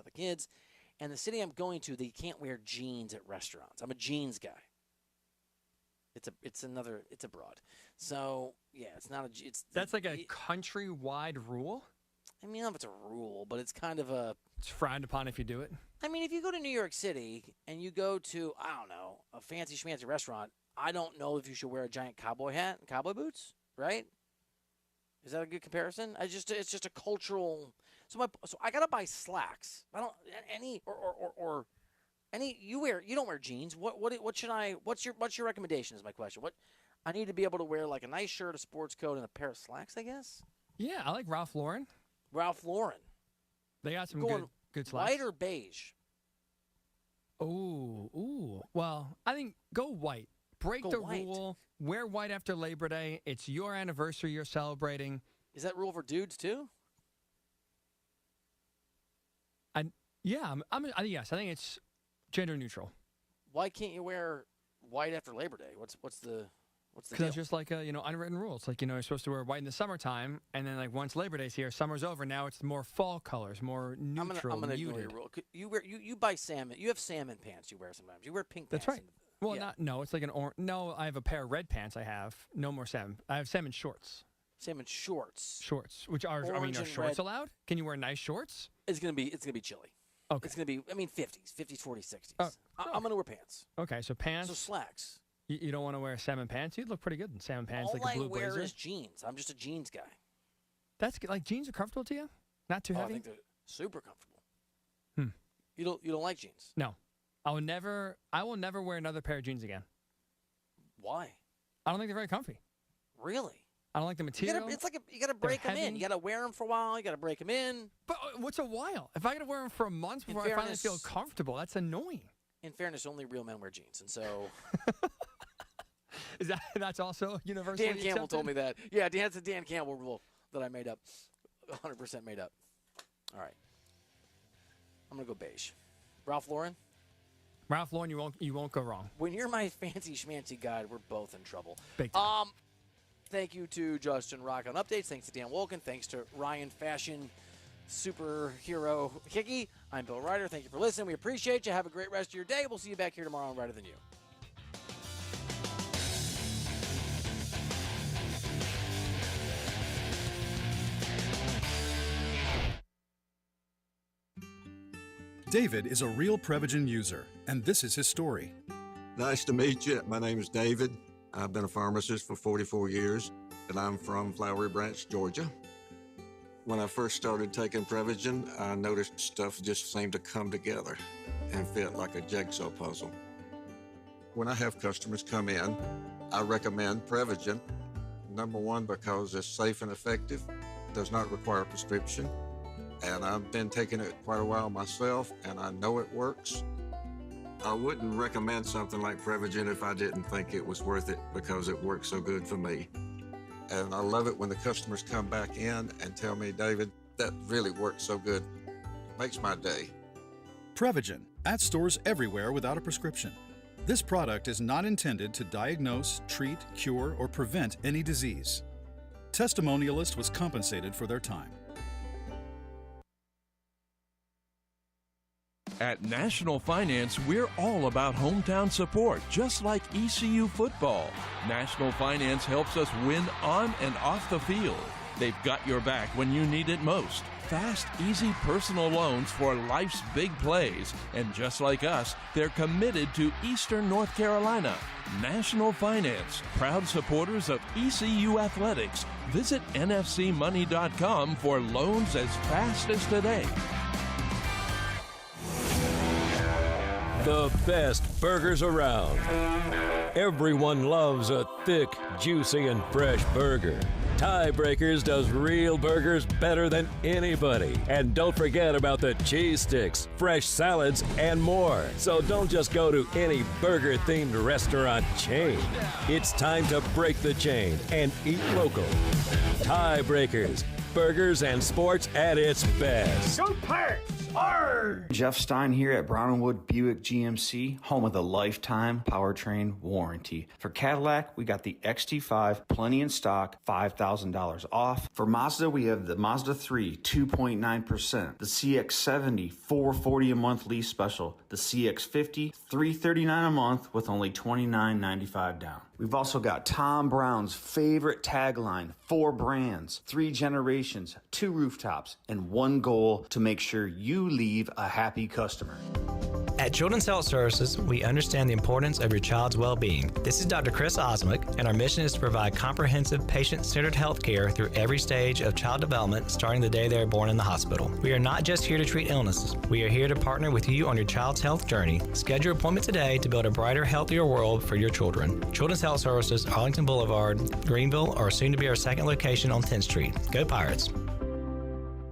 the kids. And the city I'm going to, they can't wear jeans at restaurants. I'm a jeans guy. It's abroad. So yeah, it's not a. That's like a countrywide rule. I mean, I don't know if it's a rule, but it's kind of a. It's frowned upon if you do it. I mean, if you go to New York City and you go to, I don't know, a fancy schmancy restaurant, I don't know if you should wear a giant cowboy hat and cowboy boots, right? Is that a good comparison? It's just a cultural. So I gotta buy slacks. I don't any or any. You don't wear jeans. What should I? What's your recommendation? Is my question. What I need to be able to wear like a nice shirt, a sports coat, and a pair of slacks. I guess. Yeah, I like Ralph Lauren. Ralph Lauren. They got some good slacks. White or beige? Ooh. Well, I think go white. Break the rule. Wear white after Labor Day. It's your anniversary you're celebrating. Is that rule for dudes too? Yes, I think it's gender neutral. Why can't you wear white after Labor Day? What's the deal? Because it's just like a unwritten rule. It's like you're supposed to wear white in the summertime, and then like once Labor Day's here, summer's over. Now it's more fall colors, more neutral. I'm gonna muted. ignore your rule. You buy salmon. You have salmon pants. You wear sometimes. You wear pink pants. That's right. Well, yeah. it's like an orange. No, I have a pair of red pants. I have no more salmon. I have salmon shorts. Salmon shorts. Shorts, which are Orange are and shorts red. allowed? Can you wear nice shorts? It's gonna be chilly. Okay. It's gonna be 50s, 40s, 60s. Oh, I'm gonna wear pants. Okay, so pants. So slacks. You don't want to wear salmon pants? You'd look pretty good in salmon pants, All like a blue I wear blazer. is jeans. I'm just a jeans guy. That's like jeans are comfortable to you? Not too I heavy? think they're super comfortable. Hmm. You don't like jeans? No. I will never wear another pair of jeans again. Why? I don't think they're very comfy. Really? I don't like the material. You gotta break them in. heavy. You gotta wear them for a while. You gotta break them in. But what's a while? If I got to wear them for a month before I finally feel comfortable, that's annoying. In fairness, only real men wear jeans, and so That's also universally Dan Campbell accepted? told me that. Yeah, that's a Dan Campbell rule that I made up, 100% made up. All right, I'm gonna go beige. Ralph Lauren. Ralph Lauren, you won't go wrong. When you're my fancy schmancy guide, we're both in trouble. Big time. Thank you to Justin Rock on updates. Thanks to Dan Wolken. Thanks to Ryan Fashion Superhero Hickey. I'm Bill Ryder. Thank you for listening. We appreciate you. Have a great rest of your day. We'll see you back here tomorrow on Ryder Than You. David is a real Prevagen user, and this is his story. Nice to meet you. My name is David. I've been a pharmacist for 44 years, and I'm from Flowery Branch, Georgia. When I first started taking Prevagen, I noticed stuff just seemed to come together and fit like a jigsaw puzzle. When I have customers come in, I recommend Prevagen. Number one, because it's safe and effective, does not require a prescription, and I've been taking it quite a while myself, and I know it works. I wouldn't recommend something like Prevagen if I didn't think it was worth it because it works so good for me. And I love it when the customers come back in and tell me, David, that really works so good. Makes my day. Prevagen, at stores everywhere without a prescription. This product is not intended to diagnose, treat, cure, or prevent any disease. Testimonialist was compensated for their time. At National Finance, we're all about hometown support, just like ECU football. National Finance helps us win on and off the field. They've got your back when you need it most. Fast, easy personal loans for life's big plays. And just like us, they're committed to Eastern North Carolina. National Finance, proud supporters of ECU athletics. Visit nfcmoney.com for loans as fast as today. The best burgers around. Everyone loves a thick, juicy, and fresh burger. Tiebreakers does real burgers better than anybody. And don't forget about the cheese sticks, fresh salads, and more. So don't just go to any burger-themed restaurant chain. It's time to break the chain and eat local. Tiebreakers, burgers and sports at its best. Go Pirates! Arr! Jeff Stein here at Brown & Wood Buick GMC, home of the lifetime powertrain warranty. For Cadillac, we got the XT5, plenty in stock, $5,000 off. For Mazda, we have the Mazda 3, 2.9%, the CX-70, $440 a month lease special, the CX-50, $339 a month with only $29.95 down. We've also got Tom Brown's favorite tagline, 4 brands, 3 generations, 2 rooftops, and 1 goal to make sure you leave a happy customer. At Children's Health Services, we understand the importance of your child's well-being. This is Dr. Chris Osmick, and our mission is to provide comprehensive, patient-centered health care through every stage of child development, starting the day they are born in the hospital. We are not just here to treat illnesses. We are here to partner with you on your child's health journey. Schedule your appointment today to build a brighter, healthier world for your children. Children's Health Services, Arlington Boulevard, Greenville, or soon to be our second location on 10th Street. Go Pirates!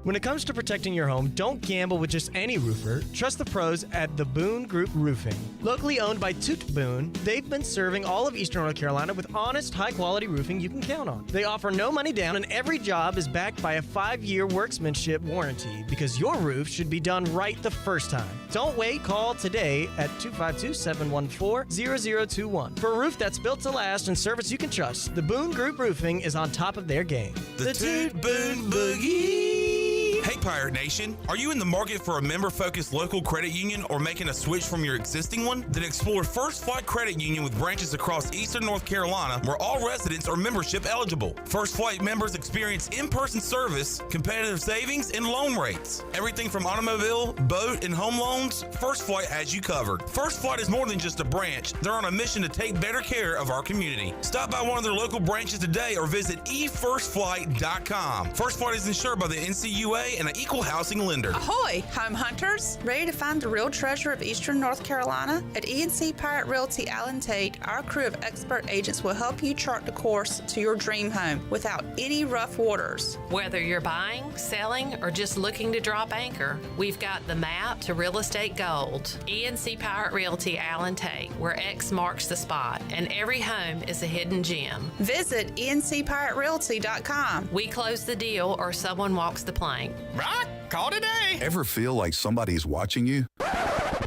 When it comes to protecting your home, don't gamble with just any roofer. Trust the pros at the Boone Group Roofing. Locally owned by Toot Boone, they've been serving all of Eastern North Carolina with honest, high-quality roofing you can count on. They offer no money down, and every job is backed by a 5-year workmanship warranty, because your roof should be done right the first time. Don't wait. Call today at 252-714-0021. For a roof that's built to last and service you can trust, the Boone Group Roofing is on top of their game. The Toot Boone Boogie! Hey Pirate Nation, are you in the market for a member-focused local credit union or making a switch from your existing one? Then explore First Flight Credit Union with branches across Eastern North Carolina where all residents are membership eligible. First Flight members experience in-person service, competitive savings, and loan rates. Everything from automobile, boat, and home loans, First Flight has you covered. First Flight is more than just a branch. They're on a mission to take better care of our community. Stop by one of their local branches today or visit efirstflight.com. First Flight is insured by the NCUA and an equal housing lender. Ahoy, home hunters! Ready to find the real treasure of Eastern North Carolina? At E&C Pirate Realty Allen Tate, our crew of expert agents will help you chart the course to your dream home without any rough waters. Whether you're buying, selling, or just looking to drop anchor, we've got the map to real estate gold. E&C Pirate Realty Allen Tate, where X marks the spot, and every home is a hidden gem. Visit encpiraterealty.com. We close the deal or someone walks the plank. Right? Call today. Ever feel like somebody's watching you?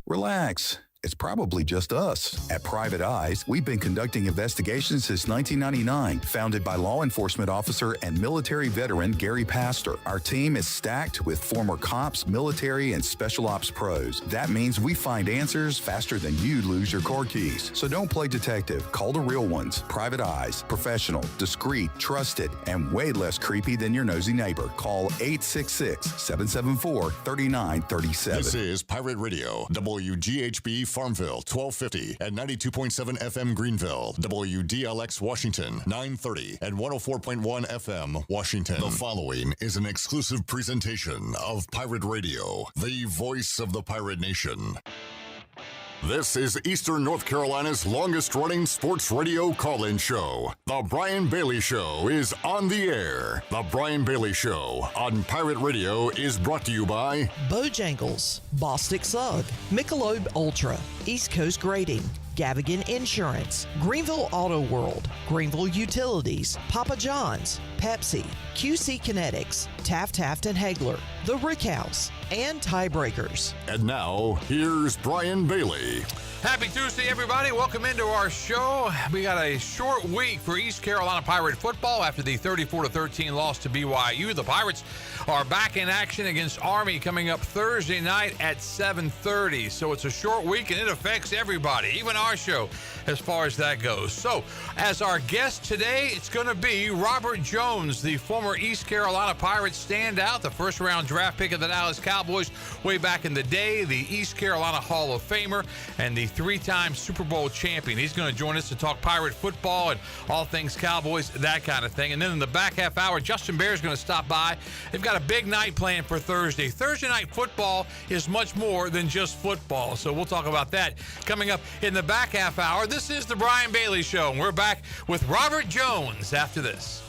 Relax. It's probably just us. At Private Eyes, we've been conducting investigations since 1999, founded by law enforcement officer and military veteran Gary Pastor. Our team is stacked with former cops, military, and special ops pros. That means we find answers faster than you lose your car keys. So don't play detective. Call the real ones. Private Eyes. Professional, discreet, trusted, and way less creepy than your nosy neighbor. Call 866-774-3937. This is Pirate Radio, WGHB Farmville, 1250 and 92.7 FM Greenville, WDLX Washington, 930 and 104.1 FM Washington. The following is an exclusive presentation of Pirate Radio, the voice of the Pirate Nation. This is Eastern North Carolina's longest-running sports radio call-in show. The Brian Bailey Show is on the air. The Brian Bailey Show on Pirate Radio is brought to you by Bojangles, Bostic Sugg, Michelob Ultra, East Coast Grading, Gavigan Insurance, Greenville Auto World, Greenville Utilities, Papa John's, Pepsi, QC Kinetics, Taft and Hagler, The Rick House, and Tiebreakers. And now, here's Brian Bailey. Happy Tuesday, everybody. Welcome into our show. We got a short week for East Carolina Pirate football after the 34-13 loss to BYU. The Pirates are back in action against Army coming up Thursday night at 7:30. So it's a short week, and it affects everybody, even our show, as far as that goes. So as our guest today, it's going to be Robert Jones, the former East Carolina Pirates standout, the first-round draft pick of the Dallas Cowboys way back in the day, the East Carolina Hall of Famer, and the 3-time Super Bowl champion. He's going to join us to talk Pirate football and all things Cowboys, that kind of thing. And then in the back half hour, Justin Bear is going to stop by. They've got a big night planned for Thursday. Thursday night football is much more than just football, so we'll talk about that coming up in the back half hour. This is the Brian Bailey Show, and we're back with Robert Jones after this.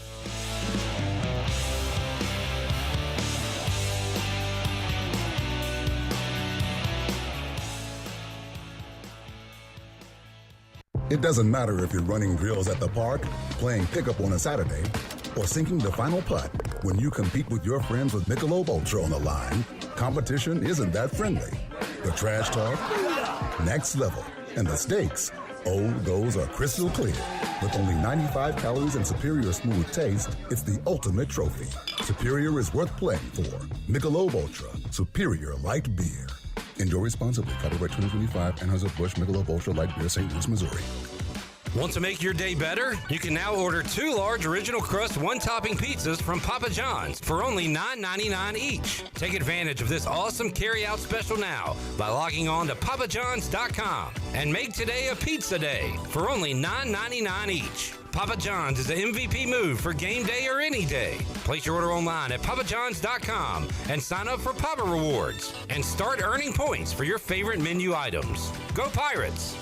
It doesn't matter if you're running drills at the park, playing pickup on a Saturday, or sinking the final putt. When you compete with your friends with Michelob Ultra on the line, competition isn't that friendly. The trash talk, next level. And the stakes, oh, those are crystal clear. With only 95 calories and superior smooth taste, it's the ultimate trophy. Superior is worth playing for. Michelob Ultra, superior light beer. Enjoy responsibly. Copyright 2025, Anheuser-Busch Michelob Ultra Light Beer, St. Louis, Missouri. Want to make your day better? You can now order 2 large original crust one-topping pizzas from Papa John's for only $9.99 each. Take advantage of this awesome carry-out special now by logging on to papajohns.com and make today a pizza day for only $9.99 each. Papa John's is the MVP move for game day or any day. Place your order online at papajohns.com and sign up for Papa Rewards and start earning points for your favorite menu items. Go Pirates!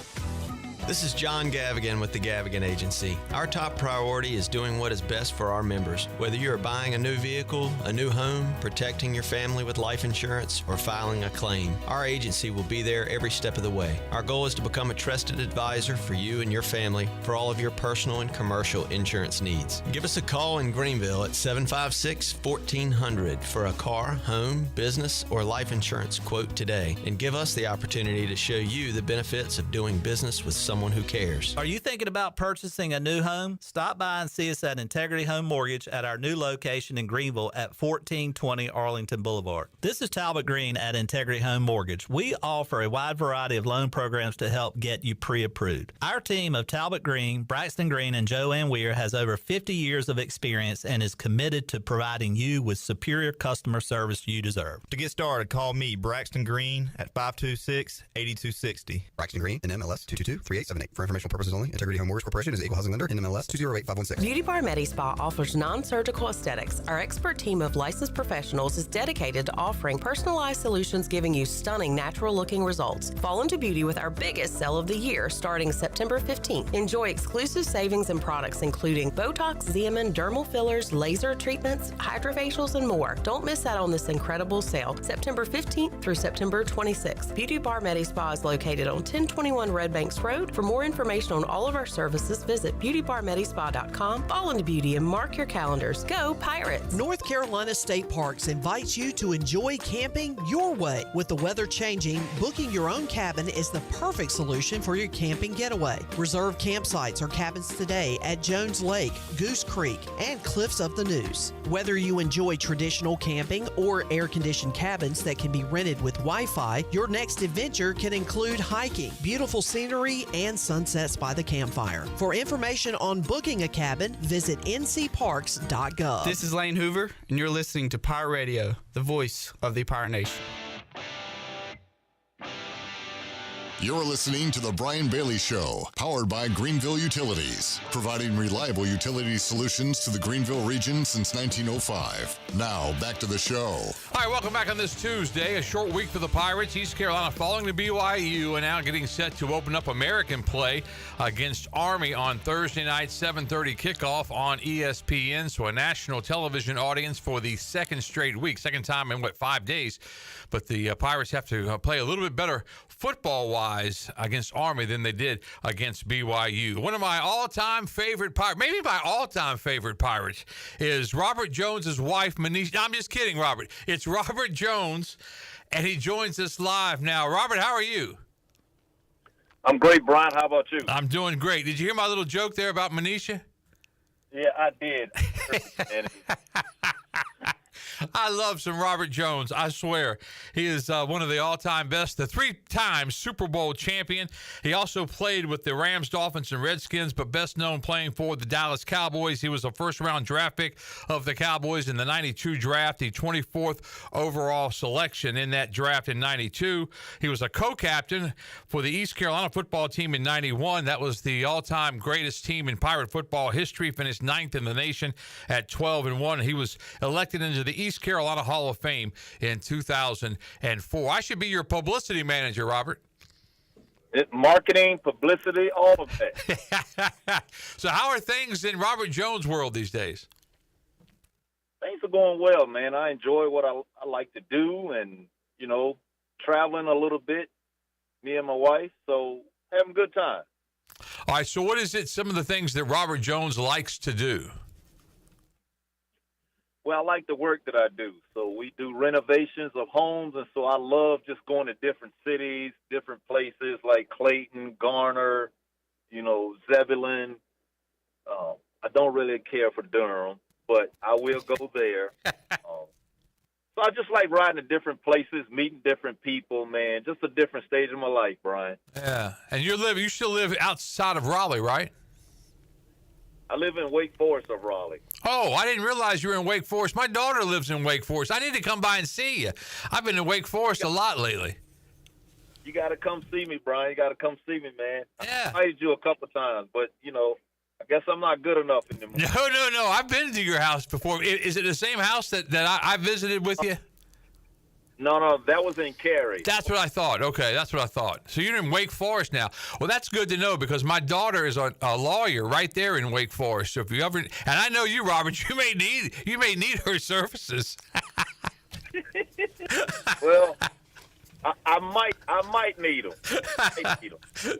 This is John Gavigan with the Gavigan Agency. Our top priority is doing what is best for our members. Whether you are buying a new vehicle, a new home, protecting your family with life insurance, or filing a claim, our agency will be there every step of the way. Our goal is to become a trusted advisor for you and your family for all of your personal and commercial insurance needs. Give us a call in Greenville at 756-1400 for a car, home, business, or life insurance quote today, and give us the opportunity to show you the benefits of doing business with someone who cares. Are you thinking about purchasing a new home? Stop by and see us at Integrity Home Mortgage at our new location in Greenville at 1420 Arlington Boulevard. This is Talbot Green at Integrity Home Mortgage. We offer a wide variety of loan programs to help get you pre-approved. Our team of Talbot Green, Braxton Green, and Joanne Weir has over 50 years of experience and is committed to providing you with superior customer service you deserve. To get started, call me, Braxton Green, at 526-8260. Braxton Green, NMLS 222-3878. For informational purposes only, Integrity Home Mortgage Corporation is an equal housing lender, NMLS 208516. Beauty Bar MediSpa offers non-surgical aesthetics. Our expert team of licensed professionals is dedicated to offering personalized solutions giving you stunning natural-looking results. Fall into beauty with our biggest sale of the year starting September 15th. Enjoy exclusive savings and products including Botox, Xeomin, dermal fillers, laser treatments, hydrofacials, and more. Don't miss out on this incredible sale, September 15th through September 26th. Beauty Bar MediSpa is located on 1021 Red Banks Road. For more information on all of our services, visit beautybarmedispa.com. Fall into beauty and mark your calendars. Go Pirates! North Carolina State Parks invites you to enjoy camping your way. With the weather changing, booking your own cabin is the perfect solution for your camping getaway. Reserve campsites or cabins today at Jones Lake, Goose Creek, and Cliffs of the Neuse. Whether you enjoy traditional camping or air-conditioned cabins that can be rented with Wi-Fi, your next adventure can include hiking, beautiful scenery, and sunsets by the campfire. For information on booking a cabin, visit ncparks.gov. This is Lane Hoover, and you're listening to Pirate Radio, the voice of the Pirate Nation. You're listening to The Brian Bailey Show, powered by Greenville Utilities, providing reliable utility solutions to the Greenville region since 1905. Now, back to the show. All right, welcome back on this Tuesday. A short week for the Pirates. East Carolina falling to BYU and now getting set to open up American play against Army on Thursday night, 7:30 kickoff on ESPN. So a national television audience for the second straight week, second time in, 5 days. But the Pirates have to play a little bit better football-wise against Army than they did against BYU. One of my all-time favorite Pirates, maybe my all-time favorite Pirates, is Robert Jones' wife, Manisha. I'm just kidding, Robert. It's Robert Jones, and he joins us live now. Robert, how are you? I'm great, Brian. How about you? I'm doing great. Did you hear my little joke there about Manisha? Yeah, I did. I love some Robert Jones. I swear. He is one of the all-time best, the three-time Super Bowl champion. He also played with the Rams, Dolphins, and Redskins, but best known playing for the Dallas Cowboys. He was a first-round draft pick of the Cowboys in the 92 draft, the 24th overall selection in that draft in 92. He was a co-captain for the East Carolina football team in 91. That was the all-time greatest team in Pirate football history, finished 9th in the nation at 12-1. He was elected into the East Carolina Hall of Fame in 2004. I should be your publicity manager, Robert. Marketing, publicity, all of that. So how are things in Robert Jones' world these days? Things are going well, man. I enjoy what I like to do and, traveling a little bit, me and my wife, so having a good time. All right, so what is it, some of the things that Robert Jones likes to do? Well, I like the work that I do. So we do renovations of homes, and so I love just going to different cities, different places like Clayton, Garner, Zebulon. I don't really care for Durham, but I will go there. So I just like riding to different places, meeting different people, man. Just a different stage of my life, Brian. Yeah, and you still live outside of Raleigh, right? I live in Wake Forest of Raleigh. Oh, I didn't realize you were in Wake Forest. My daughter lives in Wake Forest. I need to come by and see you. I've been in Wake Forest a lot lately. You got to come see me, Brian. You got to come see me, man. Yeah. I invited you a couple times, but, I guess I'm not good enough anymore. No. I've been to your house before. Is it the same house that I visited with you? No, that was in Cary. That's what I thought. Okay, that's what I thought. So you're in Wake Forest now. Well, that's good to know because my daughter is a lawyer right there in Wake Forest. So if you ever, and I know you, Robert, you may need her services. Well, I might need them.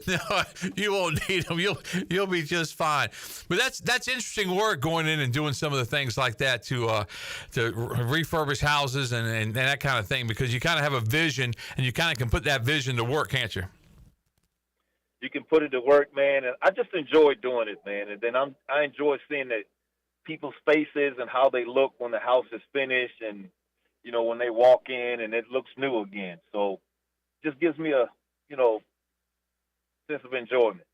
No, you won't need them. You'll be just fine. But that's interesting work going in and doing some of the things like that to refurbish houses and that kind of thing because you kind of have a vision and you kind of can put that vision to work, can't you? You can put it to work, man, and I just enjoy doing it, man. And then I enjoy seeing that people's faces and how they look when the house is finished and when they walk in and it looks new again. So it just gives me a, sense of enjoyment.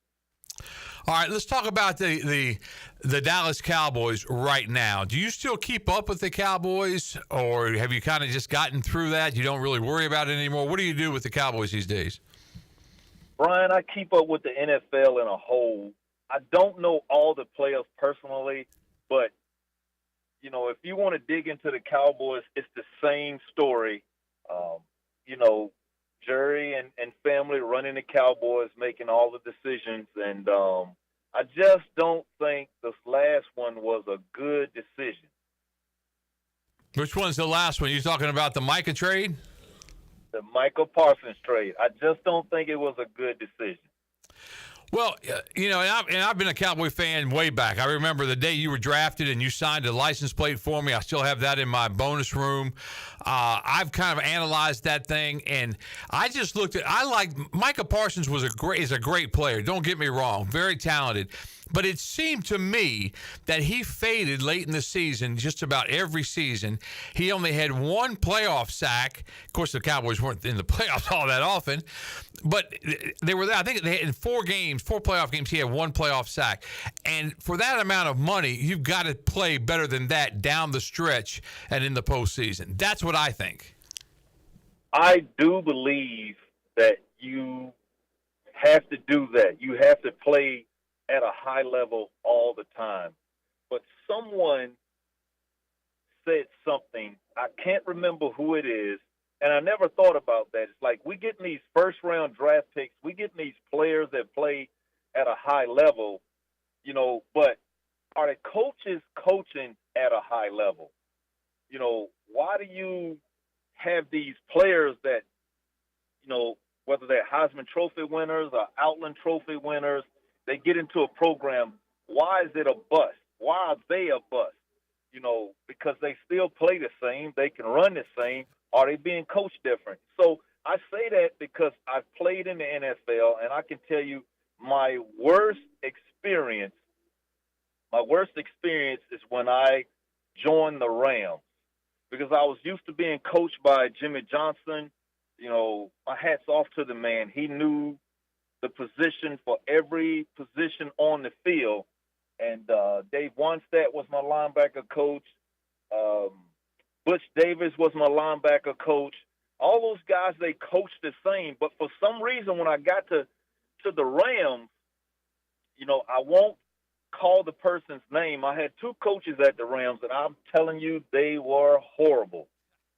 All right, let's talk about the Dallas Cowboys right now. Do you still keep up with the Cowboys or have you kind of just gotten through that? You don't really worry about it anymore? What do you do with the Cowboys these days? Brian, I keep up with the NFL in a whole. I don't know all the players personally, but if you want to dig into the Cowboys, it's the same story. Jerry and family running the Cowboys, making all the decisions. And I just don't think this last one was a good decision. Which one's the last one? You talking about the Micah trade? The Michael Parsons trade. I just don't think it was a good decision. Well, and I've been a Cowboy fan way back. I remember the day you were drafted and you signed a license plate for me. I still have that in my bonus room. I've kind of analyzed that thing, and I just looked at. I like Micah Parsons is a great player. Don't get me wrong, very talented. But it seemed to me that he faded late in the season, just about every season. He only had one playoff sack. Of course, the Cowboys weren't in the playoffs all that often, but they were there. I think they had in four playoff games, he had one playoff sack. And for that amount of money, you've got to play better than that down the stretch and in the postseason. That's what I think. I do believe that you have to do that. You have to play at a high level all the time. But someone said something, I can't remember who it is, and I never thought about that. It's like we getting these first-round draft picks, we getting these players that play at a high level, but are the coaches coaching at a high level? Why do you have these players that, whether they're Heisman Trophy winners or Outland Trophy winners, they get into a program. Why is it a bust? Why are they a bust? Because they still play the same. They can run the same. Are they being coached different? So I say that because I've played in the NFL, and I can tell you my worst experience is when I joined the Rams because I was used to being coached by Jimmy Johnson. My hat's off to the man. He knew the position for every position on the field. And Dave Wannstedt was my linebacker coach. Butch Davis was my linebacker coach. All those guys, they coached the same. But for some reason, when I got to the Rams, I won't call the person's name. I had two coaches at the Rams, and I'm telling you, they were horrible.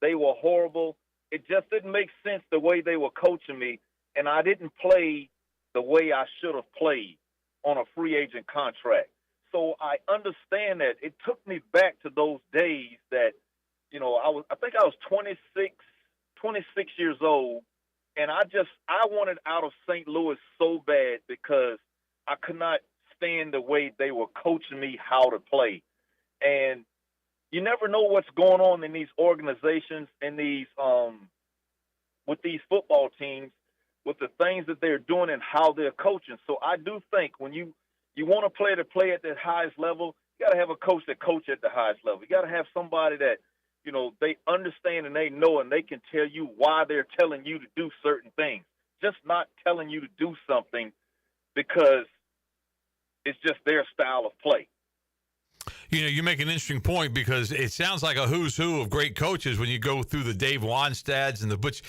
They were horrible. It just didn't make sense the way they were coaching me, and I didn't play the way I should have played on a free agent contract. So I understand that. It took me back to those days that, I think I was 26 years old, and I wanted out of St. Louis so bad because I could not stand the way they were coaching me how to play. And, you never know what's going on in these organizations and these with these football teams, with the things that they're doing and how they're coaching. So I do think when you want a player to play at the highest level, you got to have a coach that coach at the highest level. You got to have somebody that, they understand and they know and they can tell you why they're telling you to do certain things. Just not telling you to do something because it's just their style of play. You make an interesting point because it sounds like a who's who of great coaches when you go through the Dave Wanstads and the Butch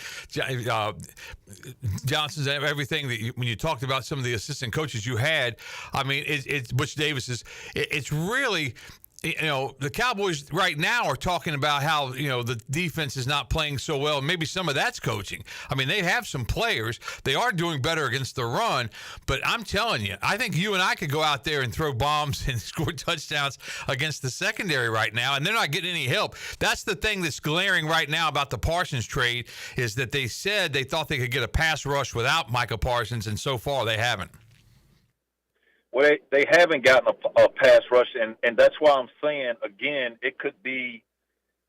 Johnsons and everything when you talked about some of the assistant coaches you had. I mean, it's Butch Davis's. It's really. The Cowboys right now are talking about how, the defense is not playing so well. Maybe some of that's coaching. I mean, they have some players. They are doing better against the run. But I'm telling you, I think you and I could go out there and throw bombs and score touchdowns against the secondary right now, and they're not getting any help. That's the thing that's glaring right now about the Parsons trade is that they said they thought they could get a pass rush without Micah Parsons, and so far they haven't. Well, they haven't gotten a pass rush, and that's why I'm saying, again, it could be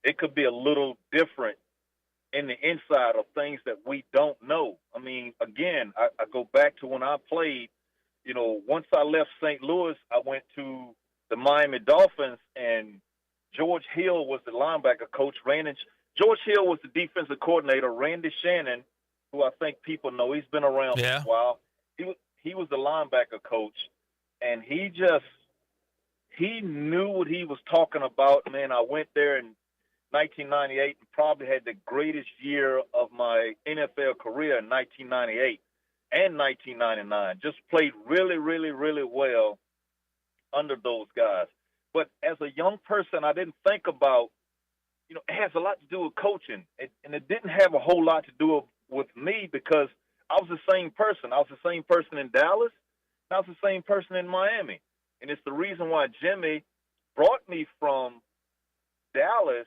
a little different in the inside of things that we don't know. I mean, again, I go back to when I played, once I left St. Louis, I went to the Miami Dolphins, and George Hill was the linebacker coach. George Hill was the defensive coordinator. Randy Shannon, who I think people know, he's been around for a while. He was the linebacker coach. And he knew what he was talking about, man. I went there in 1998 and probably had the greatest year of my NFL career in 1998 and 1999. Just played really, really, really well under those guys. But as a young person, I didn't think about, it has a lot to do with coaching. And it didn't have a whole lot to do with me because I was the same person. I was the same person in Dallas. I was the same person in Miami. And it's the reason why Jimmy brought me from Dallas,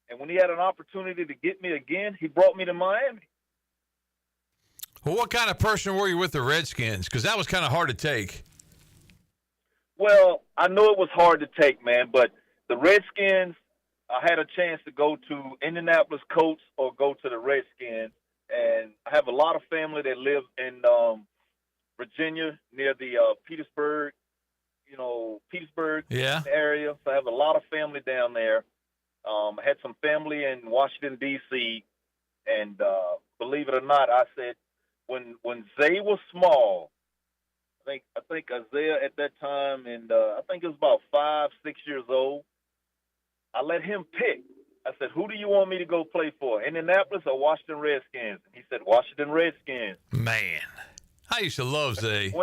and when he had an opportunity to get me again, he brought me to Miami. Well, what kind of person were you with the Redskins? Because that was kind of hard to take. Well, I know it was hard to take, man, but the Redskins, I had a chance to go to Indianapolis Colts or go to the Redskins, and I have a lot of family that live in Virginia, near the Petersburg area. So I have a lot of family down there. I had some family in Washington, D.C., and believe it or not, I said when Zay was small, I think Isaiah at that time, and I think it was about 5, 6 years old, I let him pick. I said, who do you want me to go play for, Indianapolis or Washington Redskins? And he said, Washington Redskins. Man. I used to love Zay.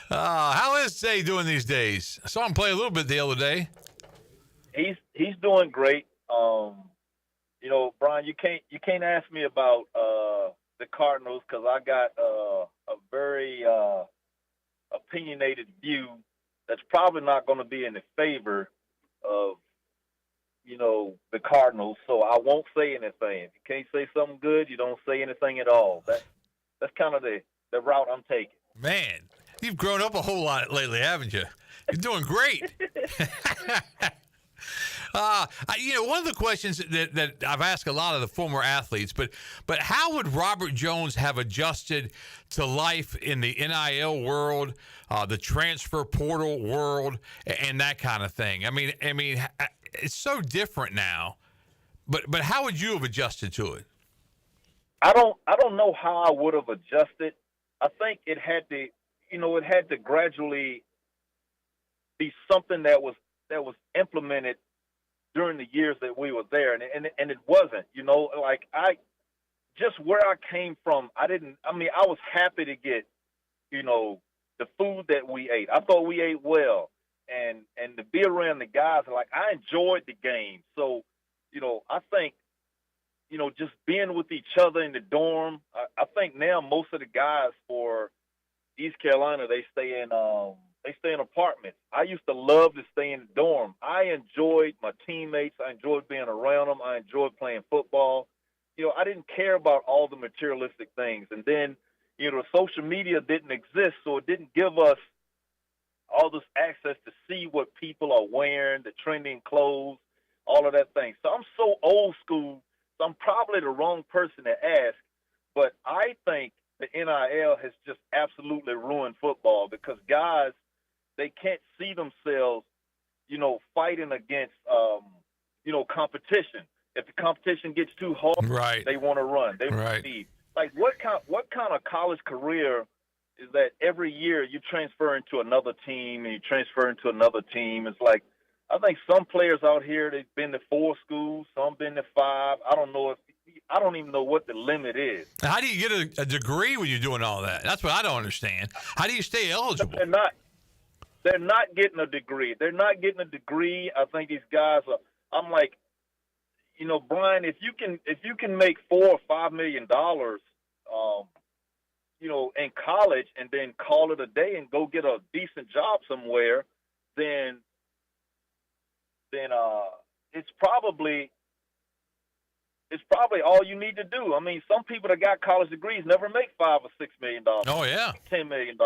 How is Zay doing these days? I saw him play a little bit the other day. He's doing great. Brian, you can't ask me about the Cardinals because I got a very opinionated view that's probably not going to be in the favor of the Cardinals, so I won't say anything. If you can't say something good, you don't say anything at all. That's kind of the route I'm taking. Man, you've grown up a whole lot lately, haven't you? You're doing great. One of the questions that I've asked a lot of the former athletes, but how would Robert Jones have adjusted to life in the NIL world, the transfer portal world, and that kind of thing? I mean, it's so different now. But how would you have adjusted to it? I don't know how I would have adjusted. I think it had to gradually be something that was implemented during the years that we were there, and it wasn't. Just where I came from, I was happy to get, the food that we ate. I thought we ate well, and to be around the guys, I enjoyed the game. So, I think, just being with each other in the dorm, I think now most of the guys for East Carolina, they stay in apartments. I used to love to stay in the dorm. I enjoyed my teammates. I enjoyed being around them. I enjoyed playing football. I didn't care about all the materialistic things. And then, social media didn't exist, so it didn't give us all this access to see what people are wearing, the trending clothes, all of that thing. So I'm so old school, so I'm probably the wrong person to ask, but I think the NIL has just absolutely ruined football because guys, they can't see themselves, fighting against, competition. If the competition gets too hard, they want to run. They want to leave. Like, what kind of college career is that every year you transfer into another team and you transfer into another team? It's like, I think some players out here, they've been to 4 schools, some been to 5. I don't even know what the limit is. How do you get a degree when you're doing all that? That's what I don't understand. How do you stay eligible? They're not getting a degree. They're not getting a degree. I think these guys are. I'm like, Brian, if you can make $4 or $5 million, in college, and then call it a day and go get a decent job somewhere, then it's probably all you need to do. I mean, some people that got college degrees never make $5 or $6 million. Oh yeah, $10 million.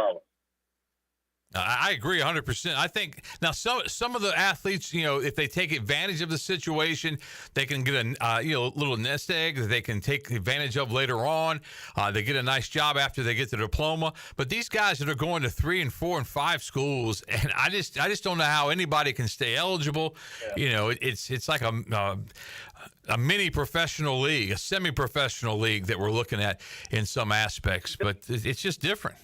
I agree 100%. I think now some of the athletes, if they take advantage of the situation, they can get a little nest egg that they can take advantage of later on. They get a nice job after they get the diploma. But these guys that are going to 3 and 4 and 5 schools, and I just don't know how anybody can stay eligible. Yeah. It's like a mini professional league, a semi-professional league that we're looking at in some aspects, but it's just different.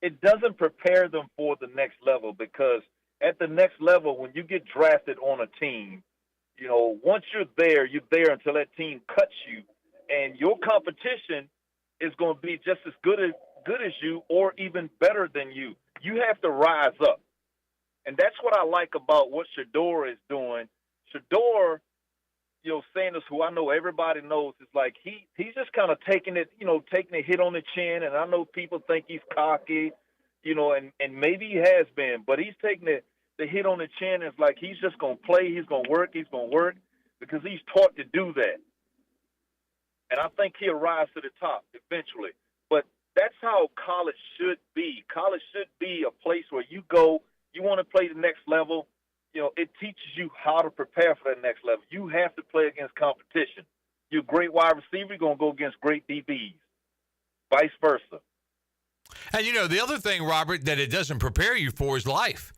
It doesn't prepare them for the next level, because at the next level, when you get drafted on a team, once you're there until that team cuts you, and your competition is going to be just as good as you or even better than you. You have to rise up. And that's what I like about what Shedeur is doing. Shedeur, Sanders, who I know everybody knows, is like he's just kind of taking a hit on the chin, and I know people think he's cocky, and maybe he has been, but he's taking the hit on the chin. It's like he's just going to play, he's going to work because he's taught to do that. And I think he'll rise to the top eventually. But that's how college should be. College should be a place where you go, you want to play the next level. It teaches you how to prepare for that next level. You have to play against competition. You're a great wide receiver, you're going to go against great DBs, vice versa. And, the other thing, Robert, that it doesn't prepare you for is life.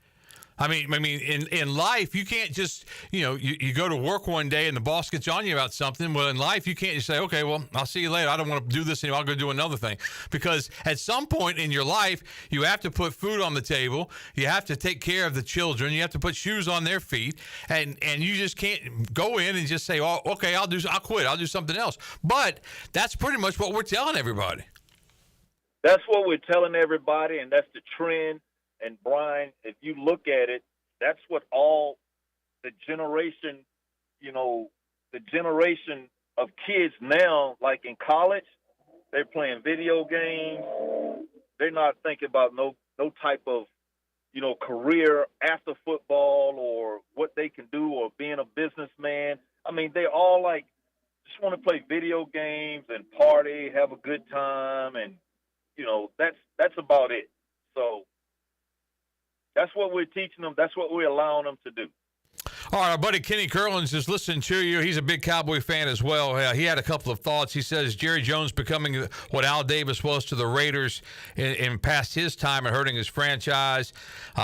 I mean, in life, you can't just, you go to work one day and the boss gets on you about something. Well, in life, you can't just say, okay, well, I'll see you later. I don't want to do this anymore. I'll go do another thing. Because at some point in your life, you have to put food on the table. You have to take care of the children. You have to put shoes on their feet. And you just can't go in and just say, oh, okay, I'll quit. I'll do something else. But that's pretty much what we're telling everybody. That's what we're telling everybody, and that's the trend. And, Brian, if you look at it, that's what all the generation of kids now, like in college, they're playing video games. They're not thinking about no type of, career after football or what they can do or being a businessman. I mean, they all, just want to play video games and party, have a good time, and, that's about it. So that's what we're teaching them. That's what we're allowing them to do. All right, our buddy Kenny Curlins is listening to you. He's a big Cowboy fan as well. He had a couple of thoughts. He says Jerry Jones becoming what Al Davis was to the Raiders in past his time and hurting his franchise.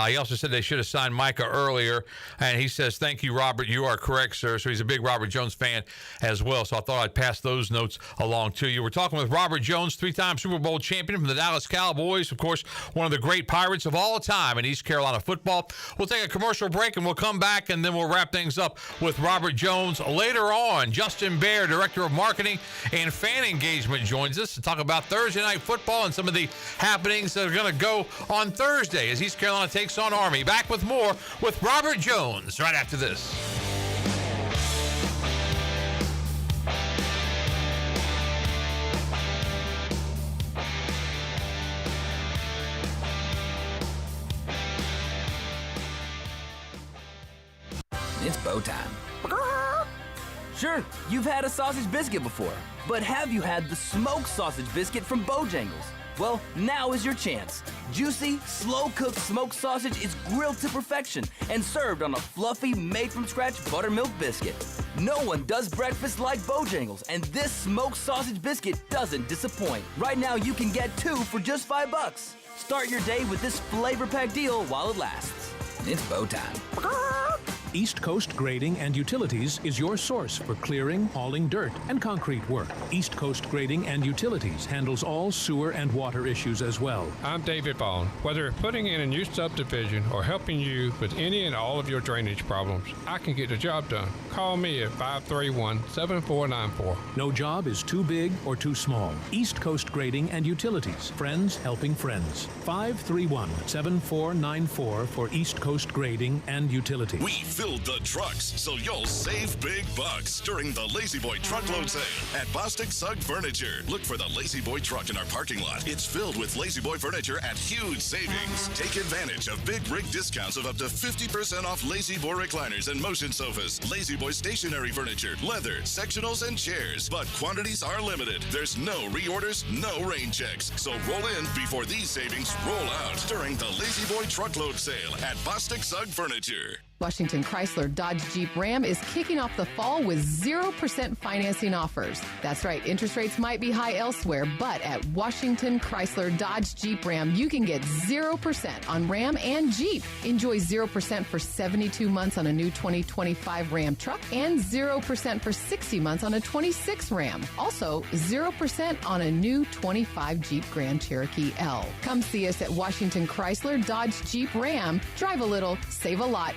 He also said they should have signed Micah earlier. And he says, thank you, Robert. You are correct, sir. So he's a big Robert Jones fan as well. So I thought I'd pass those notes along to you. We're talking with Robert Jones, 3-time Super Bowl champion from the Dallas Cowboys. Of course, one of the great Pirates of all time in East Carolina football. We'll take a commercial break and we'll come back and then we'll wrap things up with Robert Jones. Later on, Justin Baer, Director of Marketing and Fan Engagement, joins us to talk about Thursday Night Football and some of the happenings that are going to go on Thursday as East Carolina takes on Army. Back with more with Robert Jones right after this. It's bow time. Sure, you've had a sausage biscuit before, but have you had the smoked sausage biscuit from Bojangles? Well, now is your chance. Juicy, slow-cooked smoked sausage is grilled to perfection and served on a fluffy, made-from-scratch buttermilk biscuit. No one does breakfast like Bojangles, and this smoked sausage biscuit doesn't disappoint. Right now, you can get 2 for just $5. Start your day with this flavor-packed deal while it lasts. It's bow time. East Coast Grading and Utilities is your source for clearing, hauling dirt, and concrete work. East Coast Grading and Utilities handles all sewer and water issues as well. I'm David Bond. Whether putting in a new subdivision or helping you with any and all of your drainage problems, I can get the job done. Call me at 531-7494. No job is too big or too small. East Coast Grading and Utilities. Friends helping friends. 531-7494 for East Coast Grading and Utilities. We filled the trucks so you'll save big bucks during the Lazy Boy truckload sale at Bostic Sugg Furniture. Look for the Lazy Boy truck in our parking lot. It's filled with Lazy Boy furniture at huge savings. Take advantage of big rig discounts of up to 50% off Lazy Boy recliners and motion sofas, Lazy Boy stationary furniture, leather, sectionals, and chairs. But quantities are limited. There's no reorders, no rain checks. So roll in before these savings roll out during the Lazy Boy truckload sale at Bostic Sugg Furniture. Washington Chrysler Dodge Jeep Ram is kicking off the fall with 0% financing offers. That's right, interest rates might be high elsewhere, but at Washington Chrysler Dodge Jeep Ram, you can get 0% on Ram and Jeep. Enjoy 0% for 72 months on a new 2025 Ram truck and 0% for 60 months on a 26 Ram. Also, 0% on a new 25 Jeep Grand Cherokee L. Come see us at Washington Chrysler Dodge Jeep Ram. Drive a little, save a lot.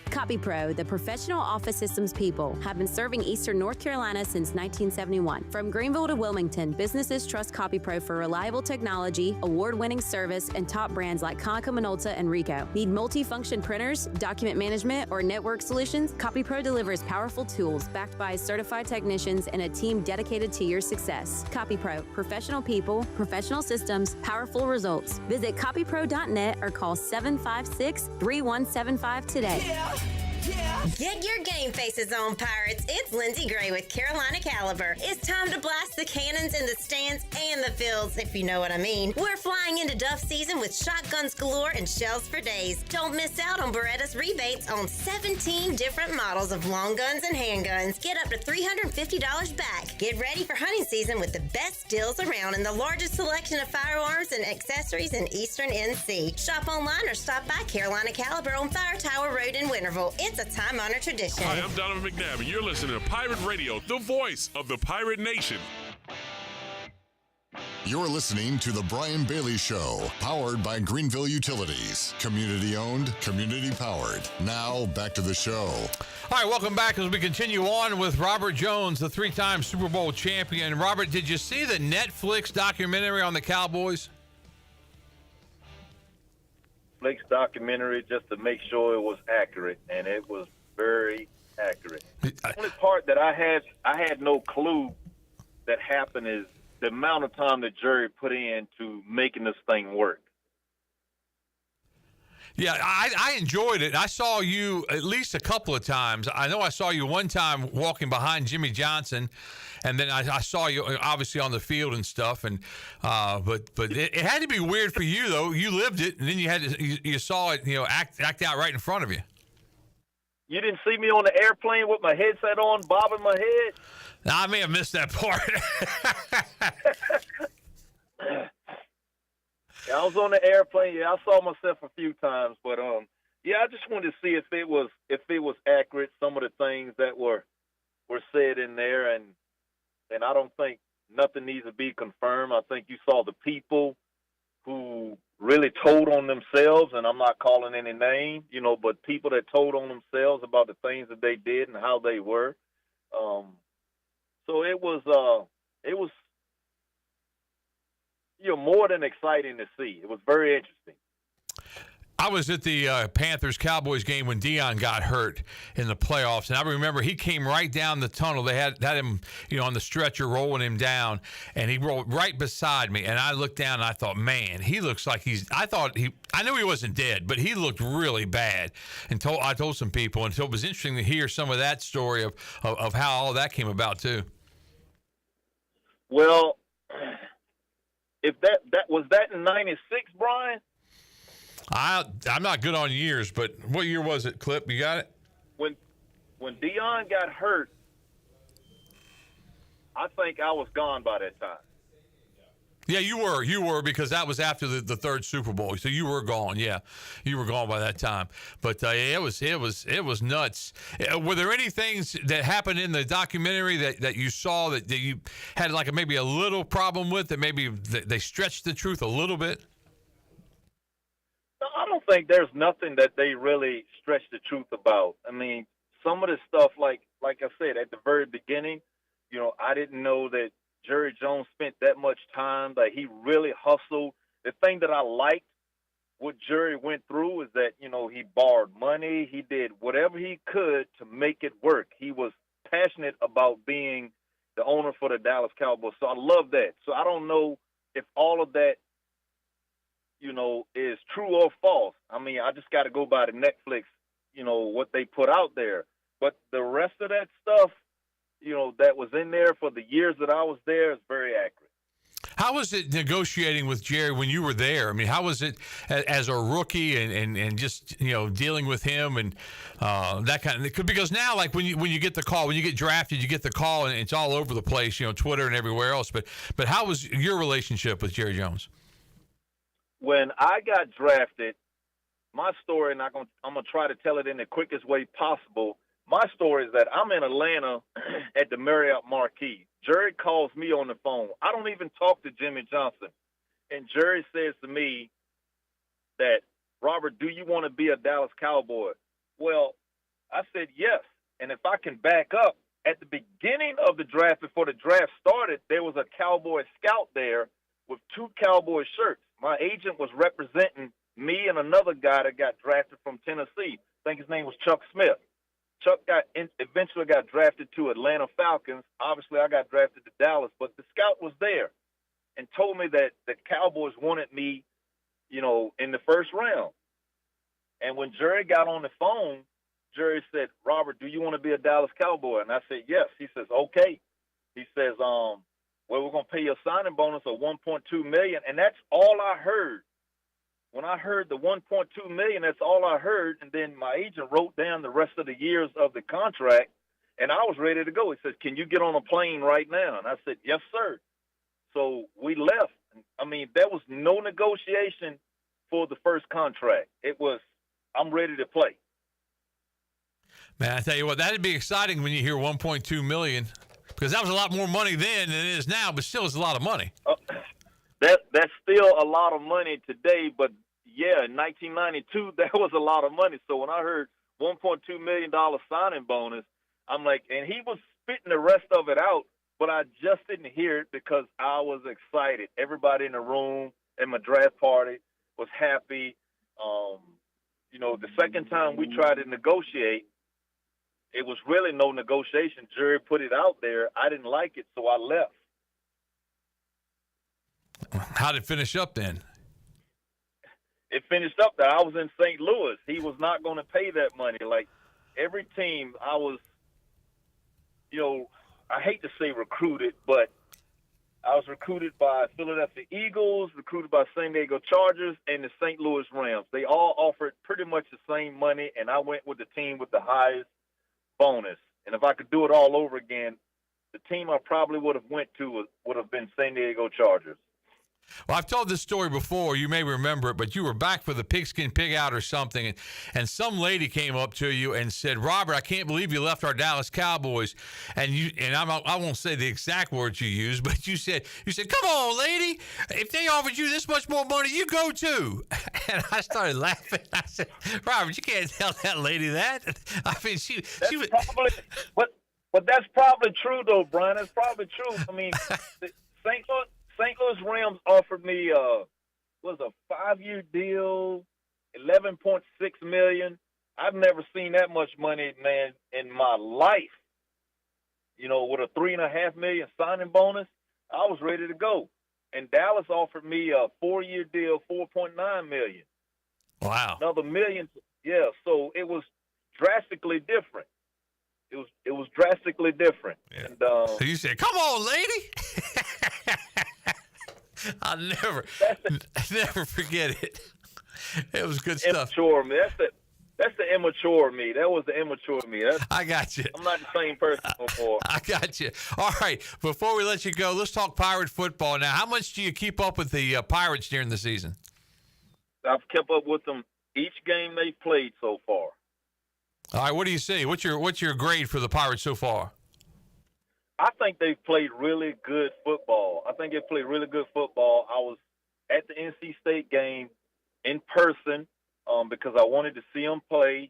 CopyPro, the professional office systems people, have been serving Eastern North Carolina since 1971. From Greenville to Wilmington, businesses trust CopyPro for reliable technology, award-winning service, and top brands like Konica Minolta and Ricoh. Need multi-function printers, document management, or network solutions? CopyPro delivers powerful tools backed by certified technicians and a team dedicated to your success. CopyPro, professional people, professional systems, powerful results. Visit copypro.net or call 756-3175 today. Get your game faces on, Pirates. It's Lindsey Gray with Carolina Caliber. It's time to blast the cannons in the stands and the fields, if you know what I mean. We're flying into Duff season with shotguns galore and shells for days. Don't miss out on Beretta's rebates on 17 different models of long guns and handguns. Get up to $350 back. Get ready for hunting season with the best deals around and the largest selection of firearms and accessories in Eastern NC. Shop online or stop by Carolina Caliber on Fire Tower Road in Winterville. It's a time-honored tradition. Hi, I'm Donovan McNabb, and you're listening to Pirate Radio, the voice of the Pirate Nation. You're listening to The Brian Bailey Show, powered by Greenville Utilities. Community-owned, community-powered. Now, back to the show. All right, welcome back as we continue on with Robert Jones, the 3-time Super Bowl champion. Robert, did you see the Netflix documentary on the Cowboys? Netflix documentary just to make sure it was accurate, and it was very accurate. The only part that I had no clue that happened is the amount of time that Jerry put into making this thing work. Yeah, I enjoyed it. I saw you at least a couple of times. I know I saw you one time walking behind Jimmy Johnson, and then I saw you obviously on the field and stuff. And but it had to be weird for you though. You lived it, and then you saw it, act out right in front of you. You didn't see me on the airplane with my headset on, bobbing my head? Now, I may have missed that part. Yeah, I was on the airplane. Yeah, I saw myself a few times, but yeah, I just wanted to see if it was accurate. Some of the things that were said in there, and I don't think nothing needs to be confirmed. I think you saw the people who really told on themselves, and I'm not calling any name, but people that told on themselves about the things that they did and how they were. So it was more than exciting to see. It was very interesting. I was at the Panthers-Cowboys game when Deion got hurt in the playoffs, and I remember he came right down the tunnel. They had him, on the stretcher rolling him down, and he rolled right beside me. And I looked down and I thought, man, he looks like I knew he wasn't dead, but he looked really bad. And I told some people, and so it was interesting to hear some of that story of how all that came about too. Well, if that was that in '96, Brian. I'm not good on years, but what year was it, Clip? You got it? When Deion got hurt, I think I was gone by that time. Yeah, you were because that was after the third Super Bowl, so you were gone. Yeah, you were gone by that time. But it was nuts. Were there any things that happened in the documentary that you saw that you had like maybe a little problem with, that maybe they stretched the truth a little bit? No, I don't think there's nothing that they really stretched the truth about. I mean, some of the stuff, like I said at the very beginning, I didn't know that Jerry Jones spent that much time, that he really hustled. The thing that I liked what Jerry went through is that, he borrowed money. He did whatever he could to make it work. He was passionate about being the owner for the Dallas Cowboys. So I love that. So I don't know if all of that, is true or false. I mean, I just got to go by the Netflix, what they put out there. But the rest of that stuff, that was in there for the years that I was there is very accurate. How was it negotiating with Jerry when you were there? I mean, how was it as a rookie and just, dealing with him and that kind of thing? Because now, like when you get the call, when you get drafted, you get the call and it's all over the place, Twitter and everywhere else. But how was your relationship with Jerry Jones? When I got drafted, my story, and I'm going to try to tell it in the quickest way possible. My story is that I'm in Atlanta at the Marriott Marquis. Jerry calls me on the phone. I don't even talk to Jimmy Johnson. And Jerry says to me that, Robert, do you want to be a Dallas Cowboy? Well, I said yes. And if I can back up, at the beginning of the draft, before the draft started, there was a Cowboy scout there with 2 Cowboy shirts. My agent was representing me and another guy that got drafted from Tennessee. I think his name was Chuck Smith. Chuck eventually got drafted to Atlanta Falcons. Obviously, I got drafted to Dallas, but the scout was there and told me that the Cowboys wanted me, in the first round. And when Jerry got on the phone, Jerry said, Robert, do you want to be a Dallas Cowboy? And I said, yes. He says, okay. He says, well, we're going to pay you a signing bonus of $1.2 million. And that's all I heard. When I heard the $1.2 million, that's all I heard. And then my agent wrote down the rest of the years of the contract, and I was ready to go. He says, can you get on a plane right now? And I said, yes, sir. So we left. I mean, there was no negotiation for the first contract. It was, I'm ready to play. Man, I tell you what, that'd be exciting when you hear $1.2 million, because that was a lot more money then than it is now, but still is a lot of money. That's still a lot of money today, but yeah, in 1992, that was a lot of money. So when I heard $1.2 million signing bonus, I'm like, and he was spitting the rest of it out, but I just didn't hear it because I was excited. Everybody in the room at my draft party was happy. The second time we tried to negotiate, it was really no negotiation. Jerry put it out there. I didn't like it, so I left. How did it finish up then? It finished up that I was in St. Louis. He was not going to pay that money. Like every team, I was, I hate to say recruited, but I was recruited by Philadelphia Eagles, recruited by San Diego Chargers, and the St. Louis Rams. They all offered pretty much the same money, and I went with the team with the highest bonus. And if I could do it all over again, the team I probably would have went to would have been San Diego Chargers. Well, I've told this story before. You may remember it, but you were back for the Pigskin Pig Out or something, and some lady came up to you and said, Robert, I can't believe you left our Dallas Cowboys. And I won't say the exact words you used, but you said, come on, lady. If they offered you this much more money, you go too. And I started laughing. I said, Robert, you can't tell that lady that. I mean, she was probably, but that's probably true, though, Brian. That's probably true. I mean, St. Louis Rams offered me a 5-year deal, $11.6 million. I've never seen that much money, man, in my life. With a $3.5 million signing bonus, I was ready to go. And Dallas offered me a 4-year deal, $4.9 million. Wow. Another million. Yeah. So it was drastically different. It was drastically different. Yeah. And so you said, "Come on, lady." I'll never forget it. It was good stuff. Immature me. That's the immature me. That was the immature me. I got you. I'm not the same person before. I got you. All right. Before we let you go, let's talk Pirate football now. How much do you keep up with the Pirates during the season? I've kept up with them each game they've played so far. All right. What do you see? What's your grade for the Pirates so far? I think they've played really good football. I was at the NC State game in person because I wanted to see them play,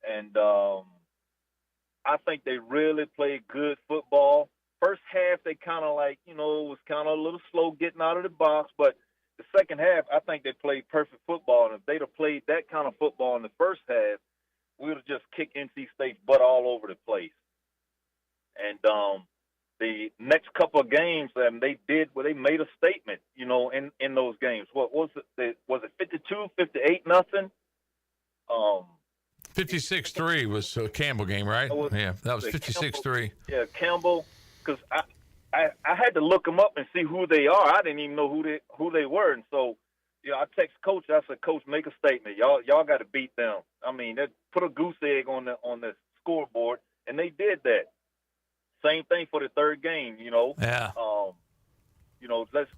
and I think they really played good football. First half, they kind of was kind of a little slow getting out of the box, but the second half, I think they played perfect football, and if they'd have played that kind of football in the first half, we would have just kicked NC State's butt all over the place. And the next couple of games, they made a statement, in those games. What was it? Was it 52, 58, nothing? 56-3 was a Campbell game, right? Yeah, that was 56-3. Yeah, Campbell, because I had to look them up and see who they are. I didn't even know who they were, and so I text Coach. I said, Coach, make a statement. Y'all got to beat them. I mean, they put a goose egg on the scoreboard, and they did that. Same thing for the third game. Yeah.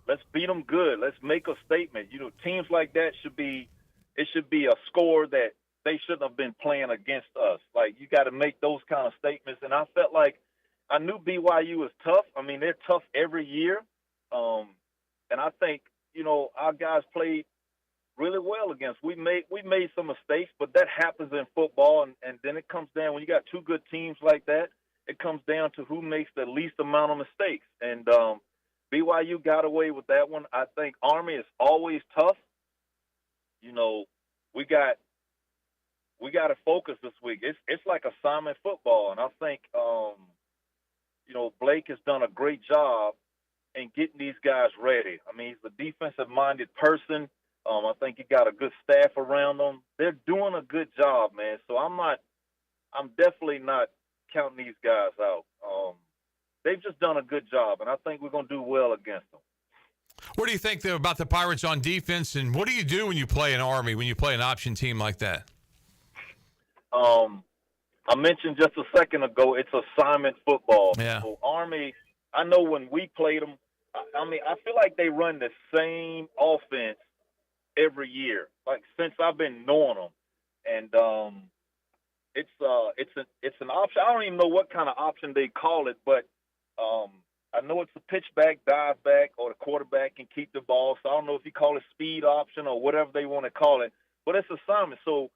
Let's beat them good. Let's make a statement. Teams like that should be a score that they shouldn't have been playing against us. Like, you got to make those kind of statements. And I felt like I knew BYU was tough. I mean, they're tough every year. And I think, our guys played really well against. We made some mistakes, but that happens in football. And then it comes down, when you got two good teams like that, it comes down to who makes the least amount of mistakes. And BYU got away with that one. I think Army is always tough. We got to focus this week. It's like assignment football, and I think Blake has done a great job in getting these guys ready. I mean, he's a defensive-minded person. I think he got a good staff around them. They're doing a good job, man. So I'm definitely not counting these guys out. They've just done a good job, and I think we're going to do well against them. What do you think, though, about the Pirates on defense, and what do you do when you play an Army, when you play an option team like that? I mentioned just a second ago, it's assignment football. Yeah. So Army, I know when we played them, I feel like they run the same offense every year, like since I've been knowing them. And it's an option. I don't even know what kind of option they call it, but I know it's a pitch back, dive back, or the quarterback can keep the ball. So I don't know if you call it speed option or whatever they want to call it, but it's assignment. So,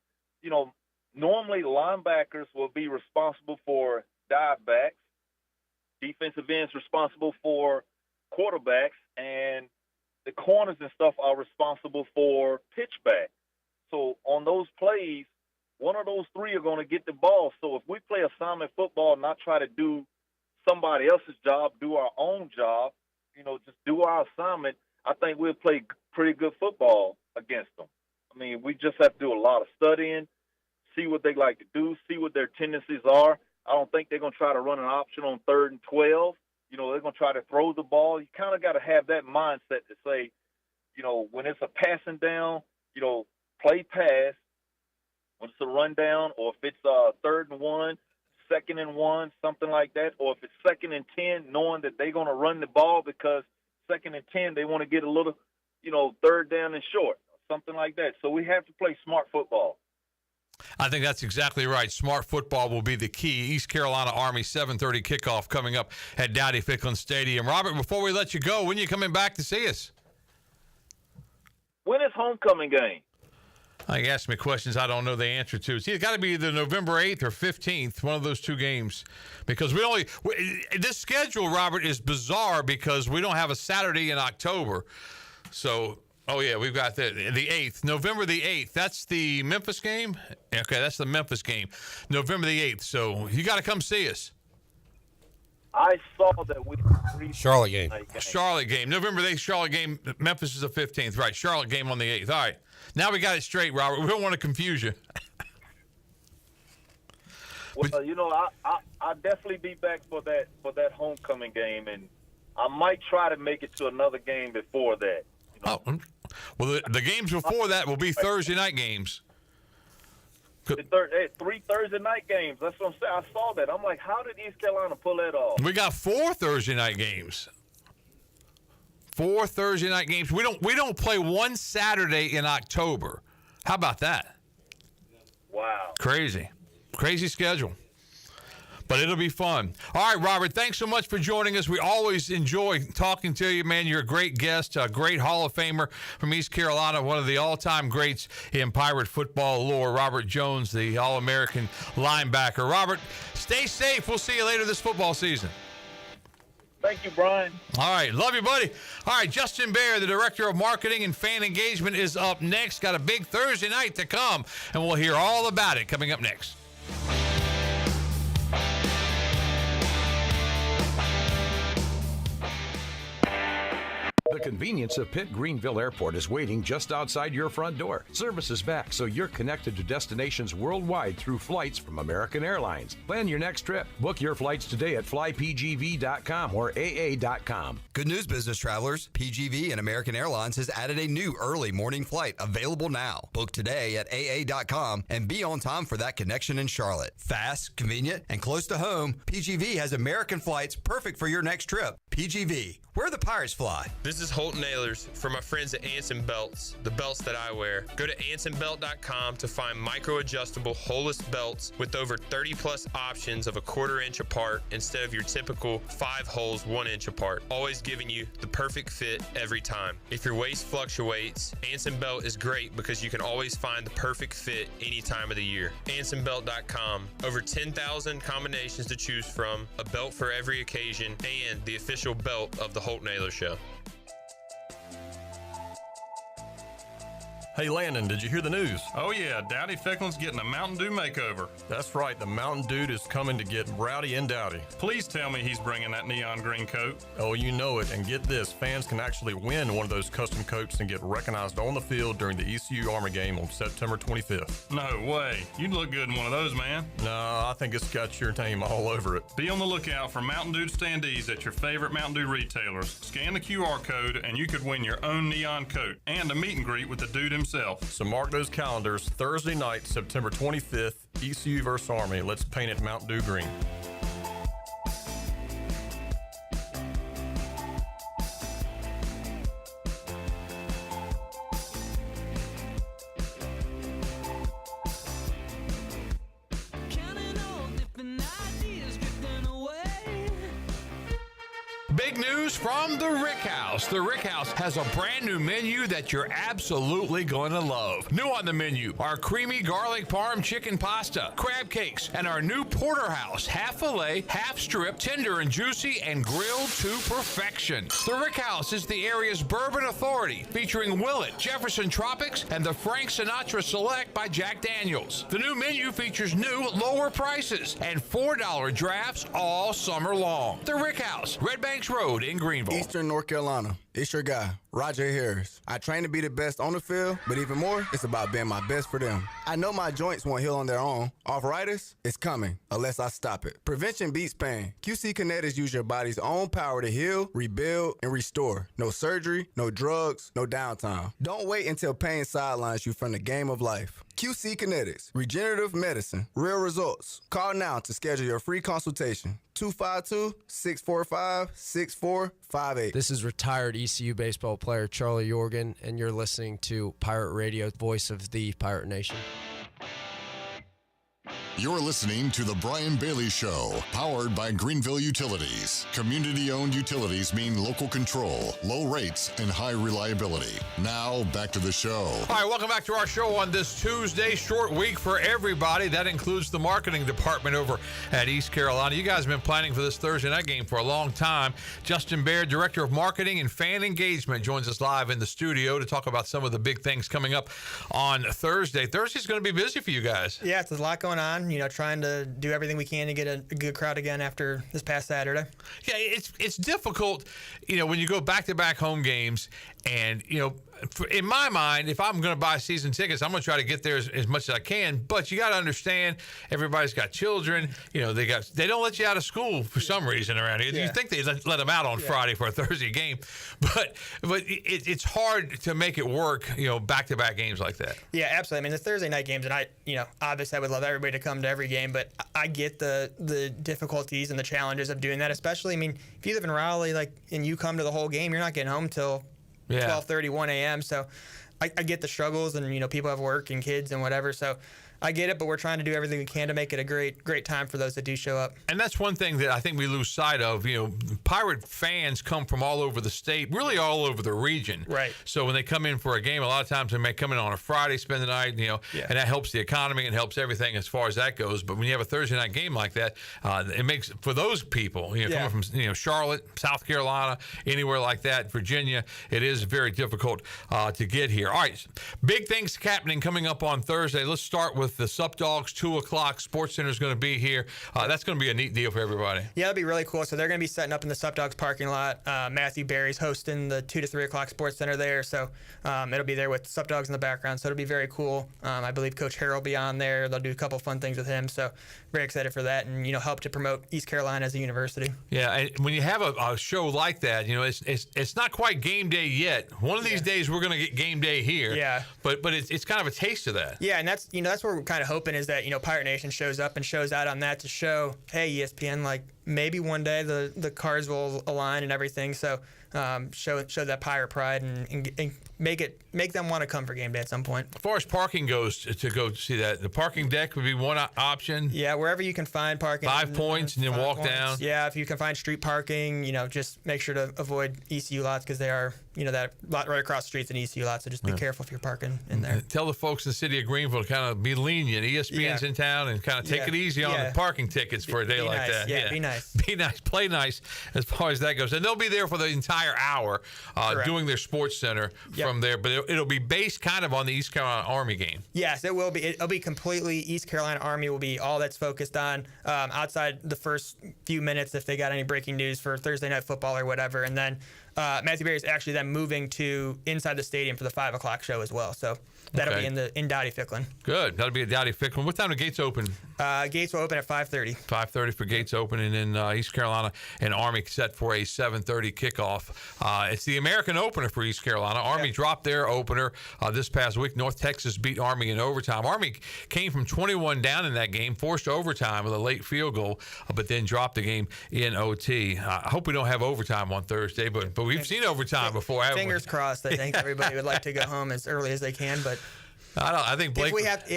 normally linebackers will be responsible for dive backs, defensive ends responsible for quarterbacks, and the corners and stuff are responsible for pitch back. So on those plays, one of those three are going to get the ball. So if we play assignment football and not try to do somebody else's job, do our own job, just do our assignment, I think we'll play pretty good football against them. I mean, we just have to do a lot of studying, see what they like to do, see what their tendencies are. I don't think they're going to try to run an option on 3rd and 12. They're going to try to throw the ball. You kind of got to have that mindset to say, when it's a passing down, play pass. When it's a rundown, or if it's 3rd and 1, 2nd and 1, something like that, or if it's 2nd and 10, knowing that they're going to run the ball because 2nd and 10, they want to get a little, 3rd down and short, something like that. So we have to play smart football. I think that's exactly right. Smart football will be the key. East Carolina Army 7:30 kickoff coming up at Dowdy-Ficklin Stadium. Robert, before we let you go, when are you coming back to see us? When is homecoming game? You ask me questions I don't know the answer to. It's got to be either November 8th or 15th, one of those two games. Because this schedule, Robert, is bizarre because we don't have a Saturday in October. So, we've got the 8th. November the 8th. That's the Memphis game? Okay, that's the Memphis game. November the 8th. So, you got to come see us. I saw that we Charlotte game. Charlotte game. November the 8th, Charlotte game. Memphis is the 15th. Right, Charlotte game on the 8th. All right. Now we got it straight, Robert. We don't want to confuse you. Well, I'll definitely be back for that homecoming game, and I might try to make it to another game before that. Oh, well, the games before that will be Thursday night games. 3 Thursday night games. That's what I'm saying. I saw that. I'm like, how did East Carolina pull that off? We got 4 Thursday night games. 4 Thursday night games. We don't play one Saturday in October. How about that? Wow. Crazy schedule. But it'll be fun. All right, Robert, thanks so much for joining us. We always enjoy talking to you, man. You're a great guest, a great Hall of Famer from East Carolina, one of the all-time greats in Pirate football lore, Robert Jones, the All-American linebacker. Robert, stay safe. We'll see you later this football season. Thank you, Brian. All right. Love you, buddy. All right. Justin Baer, the Director of Marketing and Fan Engagement, is up next. Got a big Thursday night to come, and we'll hear all about it coming up next. The convenience of Pitt Greenville Airport is waiting just outside your front door. Service is back, so you're connected to destinations worldwide through flights from American Airlines. Plan your next trip. Book your flights today at flypgv.com or aa.com. Good news, business travelers. PGV and American Airlines has added a new early morning flight available now. Book today at aa.com and be on time for that connection in Charlotte. Fast, convenient, and close to home, PGV has American flights perfect for your next trip. PGV, where the Pirates fly. This is Holt Nailers for my friends at Anson Belts, the belts that I wear. Go to AnsonBelt.com to find micro-adjustable holeless belts with over 30-plus options of a 1/4 inch apart instead of your typical 5 holes 1 inch apart, always giving you the perfect fit every time. If your waist fluctuates, Anson Belt is great because you can always find the perfect fit any time of the year. AnsonBelt.com, over 10,000 combinations to choose from, a belt for every occasion, and the official belt of the Holt Nailor Show. Hey Landon, did you hear the news? Oh yeah, Dowdy Ficklin's getting a Mountain Dew makeover. That's right, the Mountain Dude is coming to get rowdy and dowdy. Please tell me he's bringing that neon green coat. Oh, you know it, and get this, fans can actually win one of those custom coats and get recognized on the field during the ECU Army game on September 25th. No way, you'd look good in one of those, man. No, I think it's got your name all over it. Be on the lookout for Mountain Dew standees at your favorite Mountain Dew retailers. Scan the QR code and you could win your own neon coat and a meet and greet with the dude himself. So mark those calendars, Thursday night, September 25th, ECU vs. Army. Let's paint it Mountain Dew green. Big news from the Rick House. The Rick House has a brand new menu that you're absolutely going to love. New on the menu are creamy garlic parm chicken pasta, crab cakes, and our new porterhouse, half filet, half strip, tender and juicy, and grilled to perfection. The Rick House is the area's bourbon authority, featuring Willet, Jefferson Tropics, and the Frank Sinatra Select by Jack Daniels. The new menu features new lower prices and $4 drafts all summer long. The Rick House, Red Banks Road in Greenville. Eastern North Carolina. It's your guy, Roger Harris. I train to be the best on the field, but even more, it's about being my best for them. I know my joints won't heal on their own. Arthritis, it's coming, unless I stop it. Prevention beats pain. QC Kinetics use your body's own power to heal, rebuild, and restore. No surgery, no drugs, no downtime. Don't wait until pain sidelines you from the game of life. QC Kinetics, regenerative medicine, real results. Call now to schedule your free consultation. 252-645-6458. This is retired ECU baseball player Charlie Yorgan, and you're listening to Pirate Radio, voice of the Pirate Nation. You're listening to The Brian Bailey Show, powered by Greenville Utilities. Community-owned utilities mean local control, low rates, and high reliability. Now, back to the show. All right, welcome back to our show on this Tuesday. Short week for everybody. That includes the marketing department over at East Carolina. You guys have been planning for this Thursday night game for a long time. Justin Baer, Director of Marketing and Fan Engagement, joins us live in the studio to talk about some of the big things coming up on Thursday. Thursday's going to be busy for you guys. Yeah, it's a lot going on. You know, trying to do everything we can to get a good crowd again after this past Saturday. Yeah, it's difficult, you know, when you go back-to-back home games and, you know, in my mind, if I'm going to buy season tickets, I'm going to try to get there as much as I can. But you got to understand, everybody's got children. They don't let you out of school for some reason around here. You think they let them out on Friday for a Thursday game, but it's hard to make it work. Back-to-back games like that. Yeah, absolutely. I mean, the Thursday night games, and obviously I would love everybody to come to every game, but I get the difficulties and the challenges of doing that. Especially, I mean, if you live in Raleigh, and you come to the whole game, you're not getting home till 12:30, 1 a.m. So I get the struggles, and people have work and kids and whatever. So I get it, but we're trying to do everything we can to make it a great time for those that do show up. And that's one thing that I think we lose sight of. Pirate fans come from all over the state, really all over the region. Right. So when they come in for a game, a lot of times they may come in on a Friday, spend the night, and that helps the economy and helps everything as far as that goes. But when you have a Thursday night game like that, it makes, for those people, coming from Charlotte, South Carolina, anywhere like that, Virginia, it is very difficult to get here. All right, big things happening coming up on Thursday. Let's start with the Sup Dogs, 2 o'clock. Sports Center is going to be here. That's going to be a neat deal for everybody. Yeah, that'll be really cool. So they're going to be setting up in the Sup Dogs parking lot. Matthew Berry's hosting the 2 to 3 o'clock Sports Center there. So it'll be there with Sup Dogs in the background. So it'll be very cool. I believe Coach Harrell will be on there. They'll do a couple fun things with him. So very excited for that, and help to promote East Carolina as a university. Yeah, and when you have a show like that, it's not quite game day yet. One of these days we're going to get game day here. Yeah. But it's kind of a taste of that. Yeah, and that's that's what we're kind of hoping is that Pirate Nation shows up and shows out on that to show, hey, ESPN, maybe one day the cards will align and everything. So show that Pirate pride and make them want to come for game day at some point. As far as parking goes, to go see that, the parking deck would be one option. Yeah, wherever you can find parking. 5 points and then walk down. Yeah, if you can find street parking, just make sure to avoid ECU lots because they are, that lot right across the street's an ECU lot. So just be careful if you're parking in there. Tell the folks in the city of Greenville to kind of be lenient. ESPN's in town and kind of take it easy on the parking tickets for a day like that. Yeah, be nice. Be nice. Play nice as far as that goes. And they'll be there for the entire hour doing their Sports Center from there. But it'll be based kind of on the East Carolina Army game. Yes, it will be. It'll be completely East Carolina Army will be all that's focused on outside the first few minutes if they got any breaking news for Thursday Night Football or whatever. And then Matthew Berry is actually then moving to inside the stadium for the 5 o'clock show as well. So that'll be in Dowdy-Ficklin. Good. That'll be at Dowdy-Ficklin. What time do gates open? Gates will open at 5:30. 5:30 for gates open, and then East Carolina and Army set for a 7:30 kickoff. It's the American opener for East Carolina. Army dropped their opener this past week. North Texas beat Army in overtime. Army came from 21 down in that game, forced overtime with a late field goal, but then dropped the game in OT. I hope we don't have overtime on Thursday, but we've seen overtime before. Fingers crossed. I think everybody would like to go home as early as they can, but I think Blake.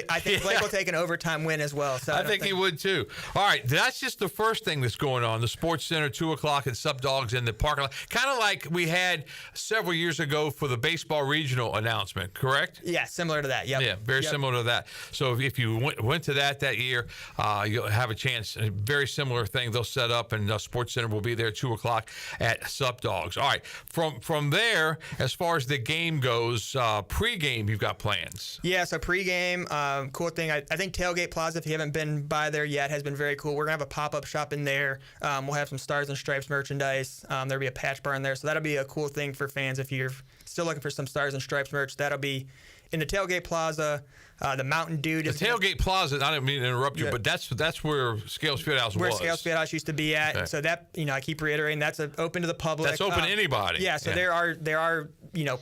I think Blake will take an overtime win as well. So I think he would too. All right, that's just the first thing that's going on. The Sports Center, 2 o'clock, and Sup Dogs in the parking lot. Kind of like we had several years ago for the baseball regional announcement, correct? Yeah, similar to that. Yep. Yeah, very similar to that. So if you went to that year, you'll have a chance. A very similar thing they'll set up, and Sports Center will be there 2 o'clock at Sup Dogs. All right, from there, as far as the game goes, pregame, you've got plans. Yeah, so pregame, cool thing. I think Tailgate Plaza, if you haven't been by there yet, has been very cool. We're going to have a pop-up shop in there. We'll have some Stars and Stripes merchandise. There'll be a patch bar in there. So that'll be a cool thing for fans if you're still looking for some Stars and Stripes merch. That'll be in the Tailgate Plaza. The Mountain Dew. The Tailgate Plaza, I didn't mean to interrupt you, but that's where Scales Fieldhouse was. Where Scales Fieldhouse used to be at. Okay. So that, I keep reiterating, that's open to the public. That's open to anybody. Yeah, so there are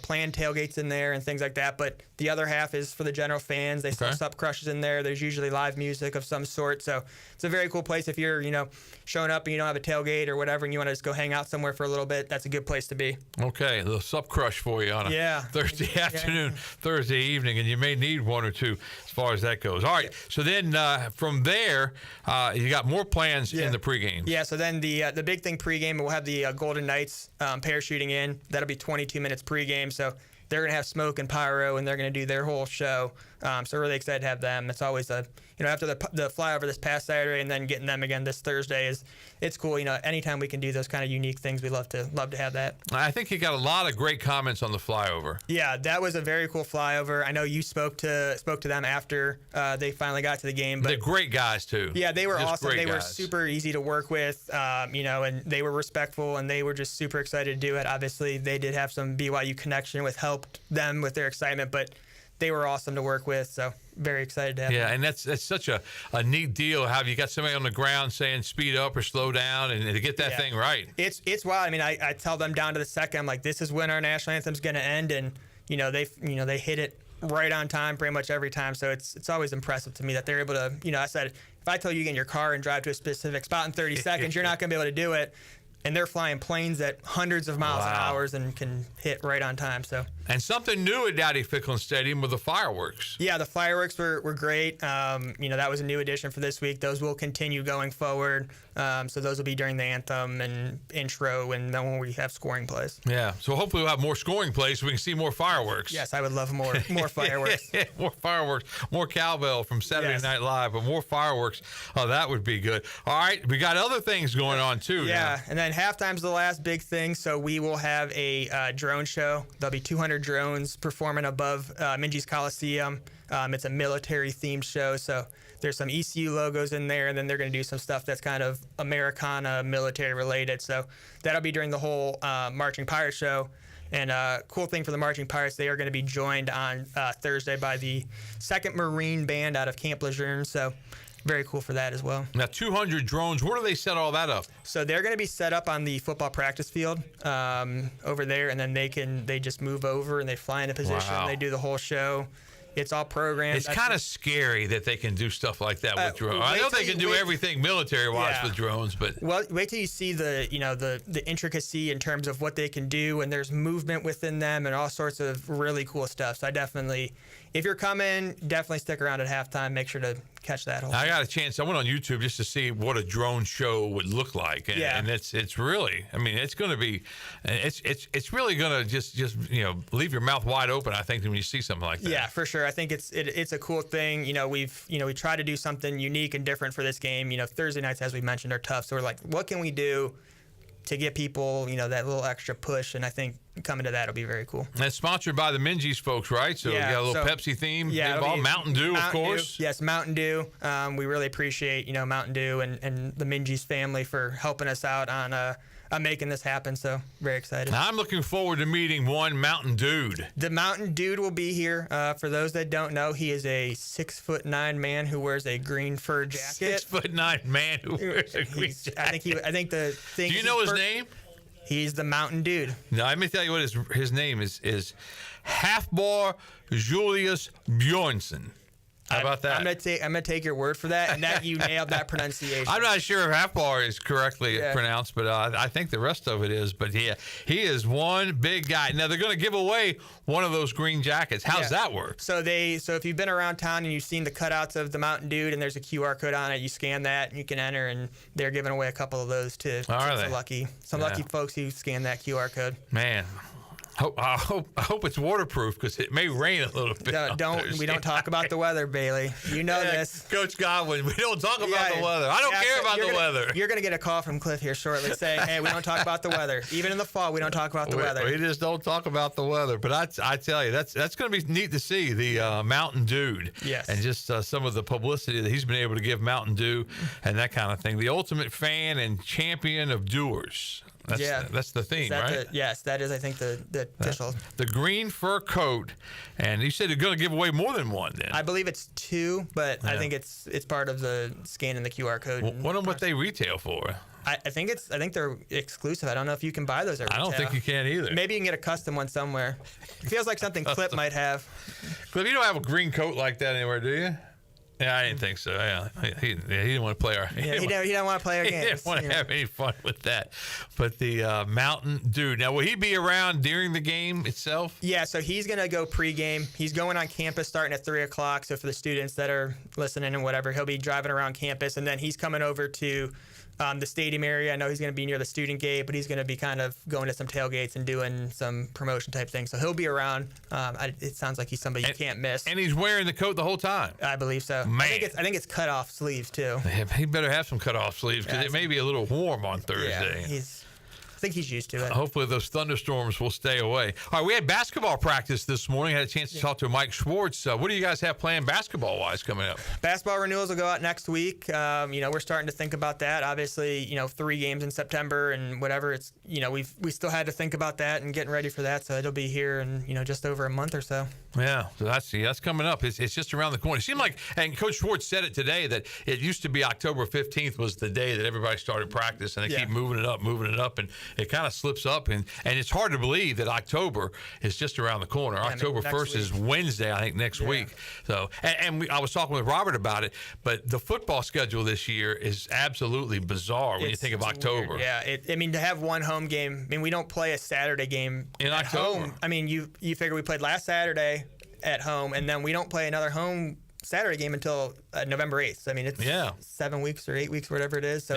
planned tailgates in there and things like that, but the other half is for the general fans. They sell Sup Crushes in there. There's usually live music of some sort. So it's a very cool place if you're, showing up and you don't have a tailgate or whatever and you want to just go hang out somewhere for a little bit. That's a good place to be. Okay, the Sup Crush for you on a Thursday afternoon, Thursday evening, and you may need one or two as far as that goes. All right, so then from there, you got more plans in the pregame. Yeah, so then the big thing pregame, we'll have the Golden Knights parachuting in. That'll be 22 minutes pregame, so they're going to have smoke and pyro, and they're going to do their whole show. So really excited to have them. It's always a after the flyover this past Saturday and then getting them again this Thursday it's cool. Anytime we can do those kind of unique things, we love to have that. I think he got a lot of great comments on the flyover. Yeah, that was a very cool flyover. I know you spoke to them after they finally got to the game. But they're great guys too. Yeah, they were Just awesome. great They were guys. super easy to work with, and they were respectful, and they were just super excited to do it. Obviously, they did have some BYU connection with helped them with their excitement, but they were awesome to work with, so very excited to have them. And that's such a neat deal. How you got somebody on the ground saying speed up or slow down and to get that thing right. It's wild. I mean, I tell them down to the second, I'm like, this is when our national anthem's going to end, and they hit it right on time pretty much every time. So it's always impressive to me that they're able to. I said, if I tell you to get in your car and drive to a specific spot in 30 seconds, you're not going to be able to do it. And they're flying planes at hundreds of miles an hour and can hit right on time. And something new at Dowdy Ficklen Stadium with the fireworks. Yeah, the fireworks were great. That was a new addition for this week. Those will continue going forward. So those will be during the anthem and intro and then when we have scoring plays. Yeah, so hopefully we'll have more scoring plays so we can see more fireworks. Yes, I would love more fireworks. More fireworks, more cowbell from Saturday Night Live, but more fireworks. Oh, that would be good. All right, we got other things going on too. Yeah, and then halftime's the last big thing. So we will have a drone show. There'll be 200 drones performing above Minges Coliseum. It's a military-themed show, so there's some ECU logos in there, and then they're going to do some stuff that's kind of Americana military-related. So that'll be during the whole Marching Pirates show. And cool thing for the Marching Pirates, they are going to be joined on Thursday by the 2nd Marine Band out of Camp Lejeune. So very cool for that as well. Now, 200 drones, where do they set all that up? So they're going to be set up on the football practice field over there, and then they just move over and they fly into position. Wow. They do the whole show. It's all programmed. It's kind of scary that they can do stuff like that with drones. I know they can do everything military-wise with drones, but wait till you see the intricacy in terms of what they can do, and there's movement within them and all sorts of really cool stuff. So I definitely, if you're coming, definitely stick around at halftime. Make sure to catch that whole. I got a chance. I went on YouTube just to see what a drone show would look like, and it's really. I mean, it's going to be, it's really going to just leave your mouth wide open. I think when you see something like that. Yeah, for sure. I think it's a cool thing. We try to do something unique and different for this game. Thursday nights, as we mentioned, are tough. So we're like, what can we do to get people, that little extra push? And I think coming to that will be very cool. And it's sponsored by the Minges folks, right? So you got a little Pepsi theme involved. Mountain Dew, of course. Yes, Mountain Dew. We really appreciate, Mountain Dew and the Minges family for helping us out on making this happen. So very excited. Now, I'm looking forward to meeting one Mountain Dude. The Mountain Dude will be here. For those that don't know, he is a 6'9" man who wears a green fur jacket. 6'9" man who wears a green jacket. I think the thing. Do you know his name? He's the Mountain Dude. Now, let me tell you what his name is Hafbar Julius Bjornsson. How about that? I'm gonna take your word for that, and that you nailed that pronunciation. I'm not sure if Hafbar is correctly pronounced, but I think the rest of it is. But yeah, he is one big guy. Now they're going to give away one of those green jackets. How's that work? So if you've been around town and you've seen the cutouts of the Mountain Dude, and there's a QR code on it, you scan that and you can enter, and they're giving away a couple of those to some lucky folks who scan that QR code. Man. I hope it's waterproof because it may rain a little bit. We don't talk about the weather, Bailey. You know this, Coach Godwin. We don't talk about the weather. I don't care about the weather. You're gonna get a call from Cliff here shortly saying, "Hey, we don't talk about the weather. Even in the fall, we don't talk about the weather. We just don't talk about the weather." But I tell you, that's going to be neat to see the Mountain Dude. Yes. And just some of the publicity that he's been able to give Mountain Dew and that kind of thing. The ultimate fan and champion of doers. That's the theme, right? Yes, that is, I think, the official. The green fur coat. And you said you're going to give away more than one then. I believe it's 2, but I think it's part of the scanning the QR code. Well, wonder what they retail for. I think they're exclusive. I don't know if you can buy those at retail. I don't think you can either. Maybe you can get a custom one somewhere. It feels like something Clip might have. Clip, you don't have a green coat like that anywhere, do you? Yeah, I didn't think so. Yeah, he didn't want to play our. He didn't want to play our games. He didn't want to have any fun with that. But the Mountain Dude. Now, will he be around during the game itself? Yeah, so he's going to go pregame. He's going on campus starting at 3 o'clock. So for the students that are listening and whatever, he'll be driving around campus, and then he's coming over to the stadium area. I know he's going to be near the student gate, but he's going to be kind of going to some tailgates and doing some promotion type things. So he'll be around. It sounds like he's somebody you can't miss. And he's wearing the coat the whole time. I believe so. Man. I think it's cut off sleeves too. He better have some cut-off sleeves because it may be a little warm on Thursday. Yeah, I think he's used to it. Hopefully those thunderstorms will stay away. All right, we had basketball practice this morning. I had a chance to talk to Mike Schwartz. What do you guys have planned basketball-wise coming up? Basketball renewals will go out next week. We're starting to think about that. Obviously, 3 games in September and whatever. It's we still had to think about that and getting ready for that. So it'll be here in just over a month or so. Yeah, so that's coming up. It's just around the corner. It seemed like, and Coach Schwartz said it today, that it used to be October 15th was the day that everybody started practice, and they keep moving it up, and it kind of slips up, and it's hard to believe that October is just around the corner. October 1st is Wednesday, I think, next week. So, I was talking with Robert about it, but the football schedule this year is absolutely bizarre when you think of October. Weird. Yeah, to have one home game. We don't play a Saturday game in October. Home. You figure we played last Saturday at home, and then we don't play another home Saturday game until November 8th. It's 7 weeks or 8 weeks, whatever it is. So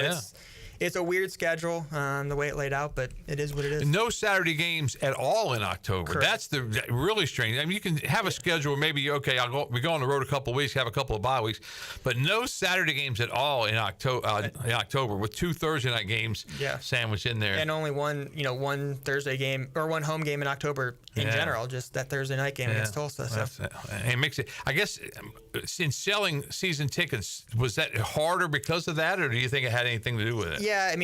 it's a weird schedule, the way it laid out, but it is what it is. No Saturday games at all in October. Correct. That's really strange. You can have a schedule where maybe, we go on the road a couple of weeks, have a couple of bye weeks, but no Saturday games at all in October with 2 Thursday night games sandwiched in there. And only one Thursday game or one home game in October in general, just that Thursday night game against Tulsa. So. It makes it, I guess, in selling season tickets, was that harder because of that, or do you think it had anything to do with it? Yeah,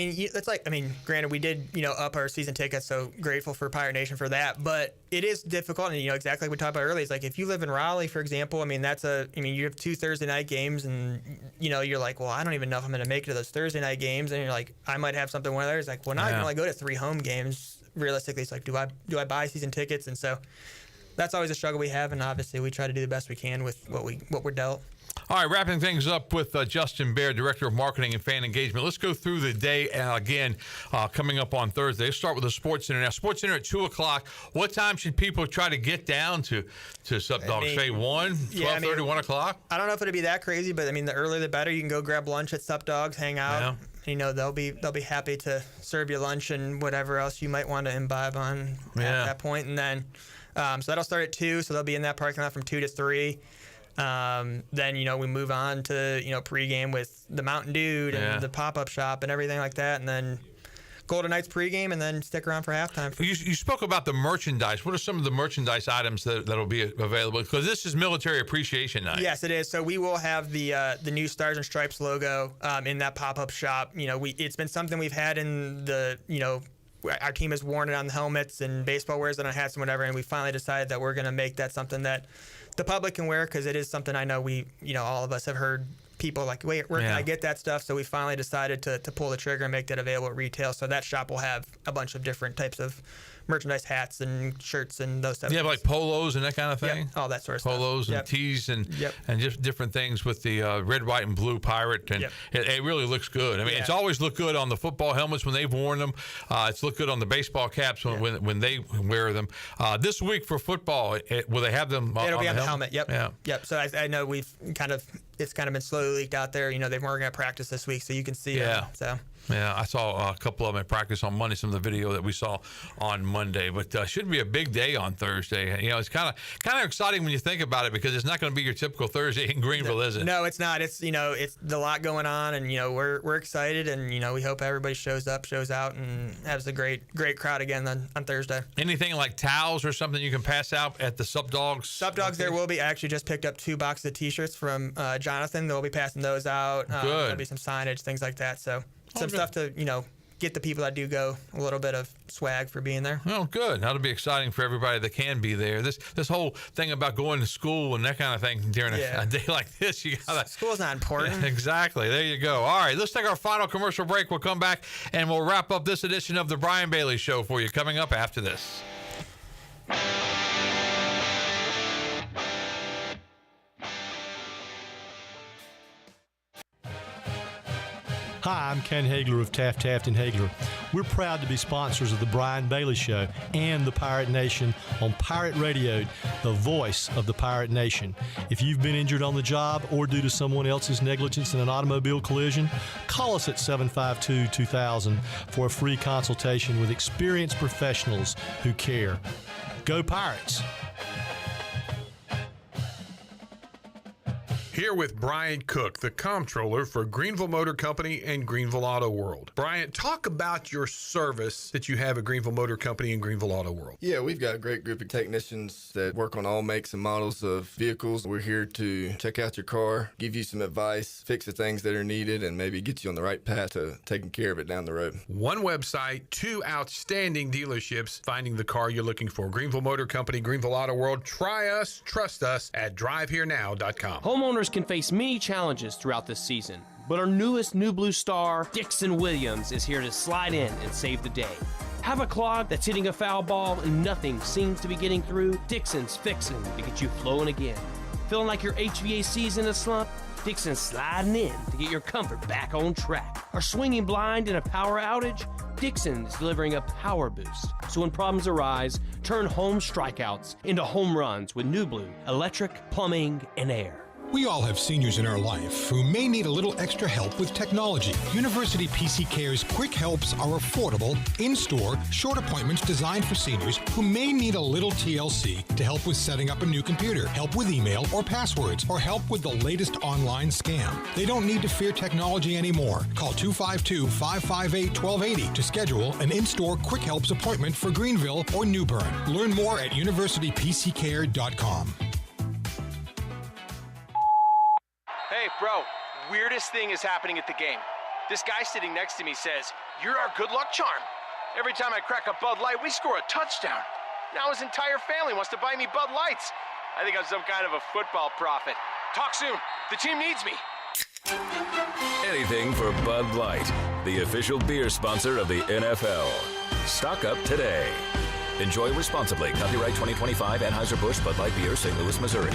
granted, we did, up our season tickets, so grateful for Pirate Nation for that, but it is difficult, and, exactly like we talked about earlier, it's like if you live in Raleigh, for example, you have 2 Thursday night games, and, you're like, well, I don't even know if I'm going to make it to those Thursday night games, and you're like, I might have something one of those, like, well, now I can only go to 3 home games, realistically. It's like, do I buy season tickets? And so that's always a struggle we have, and obviously we try to do the best we can with what we're dealt. All right, wrapping things up with Justin Baird, Director of Marketing and Fan Engagement. Let's go through the day again coming up on Thursday. Let's start with the Sports Center. Now, Sports Center at 2 o'clock. What time should people try to get down to Supdog? Say 1, 12:30, 1 o'clock? I don't know if it'll be that crazy, but, the earlier the better. You can go grab lunch at Supdog's, hang out. Yeah. They'll be happy to serve you lunch and whatever else you might want to imbibe on at that point. And then, so that'll start at 2, so they'll be in that parking lot from 2 to 3. Then, we move on to, pregame with the Mountain Dude and the pop-up shop and everything like that. And then Golden Knights pregame, and then stick around for halftime. You spoke about the merchandise. What are some of the merchandise items that'll be available? Because this is Military Appreciation Night. Yes, it is. So we will have the new Stars and Stripes logo in that pop-up shop. It's been something we've had in the, our team has worn it on the helmets and baseball wears it on hats and whatever, and we finally decided that we're going to make that something that the public can wear, because it is something I know all of us have heard people like, wait, where can I get that stuff? So we finally decided to pull the trigger and make that available at retail. So that shop will have a bunch of different types of merchandise, hats and shirts and those types of things. Like polos and that kind of thing? Yep. All that sort of stuff. Polos and tees and just different things with the red, white, and blue pirate. And it really looks good. It's always looked good on the football helmets when they've worn them. It's looked good on the baseball caps when they wear them. This week for football, will they have them It'll be on the helmet. Yep. Yeah. Yep. So I know it's kind of been slowly leaked out there. They weren't going to practice this week, so you can see them. So. Yeah, I saw a couple of them at practice on Monday, some of the video that we saw on Monday. But should be a big day on Thursday. It's kind of exciting when you think about it, because it's not going to be your typical Thursday in Greenville, is it? No, it's not. It's it's a lot going on, and we're excited, and we hope everybody shows up, shows out, and has a great crowd again on Thursday. Anything like towels or something you can pass out at the Supdogs? Supdogs, there will be. I actually just picked up 2 boxes of T-shirts from Jonathan. They'll be passing those out. Good. There'll be some signage, things like that. So. Some stuff to, get the people that do go a little bit of swag for being there. Oh, good. That'll be exciting for everybody that can be there. This whole thing about going to school and that kind of thing during a day like this, you gotta. School's not important. Exactly. There you go. All right, let's take our final commercial break. We'll come back and we'll wrap up this edition of the Brian Bailey Show for you. Coming up after this. Hi, I'm Ken Hagler of Taft, and Hagler. We're proud to be sponsors of the Brian Bailey Show and the Pirate Nation on Pirate Radio, the voice of the Pirate Nation. If you've been injured on the job or due to someone else's negligence in an automobile collision, call us at 752-2000 for a free consultation with experienced professionals who care. Go Pirates! Here with Brian Cook, the comptroller for Greenville Motor Company and Greenville Auto World. Brian, talk about your service that you have at Greenville Motor Company and Greenville Auto World. Yeah, we've got a great group of technicians that work on all makes and models of vehicles. We're here to check out your car, give you some advice, fix the things that are needed, and maybe get you on the right path to taking care of it down the road. One website, 2 outstanding dealerships, finding the car you're looking for. Greenville Motor Company, Greenville Auto World. Try us, trust us at driveherenow.com. Homeowners can face many challenges throughout this season, but our newest New Blue star, Dixon Williams, is here to slide in and save the day. Have a clog that's hitting a foul ball and nothing seems to be getting through? Dixon's fixing to get you flowing again. Feeling like your HVAC's in a slump? Dixon's sliding in to get your comfort back on track. Are swinging blind in a power outage? Dixon is delivering a power boost. So when problems arise, turn home strikeouts into home runs with New Blue, electric, plumbing, and air. We all have seniors in our life who may need a little extra help with technology. University PC Care's Quick Helps are affordable, in-store, short appointments designed for seniors who may need a little TLC to help with setting up a new computer, help with email or passwords, or help with the latest online scam. They don't need to fear technology anymore. Call 252-558-1280 to schedule an in-store Quick Helps appointment for Greenville or New Bern. Learn more at universitypccare.com. Hey, bro, weirdest thing is happening at the game. This guy sitting next to me says, "You're our good luck charm." Every time I crack a Bud Light, we score a touchdown. Now his entire family wants to buy me Bud Lights. I think I'm some kind of a football prophet. Talk soon. The team needs me. Anything for Bud Light, the official beer sponsor of the NFL. Stock up today. Enjoy responsibly. Copyright 2025 Anheuser-Busch Bud Light Beer, St. Louis, Missouri.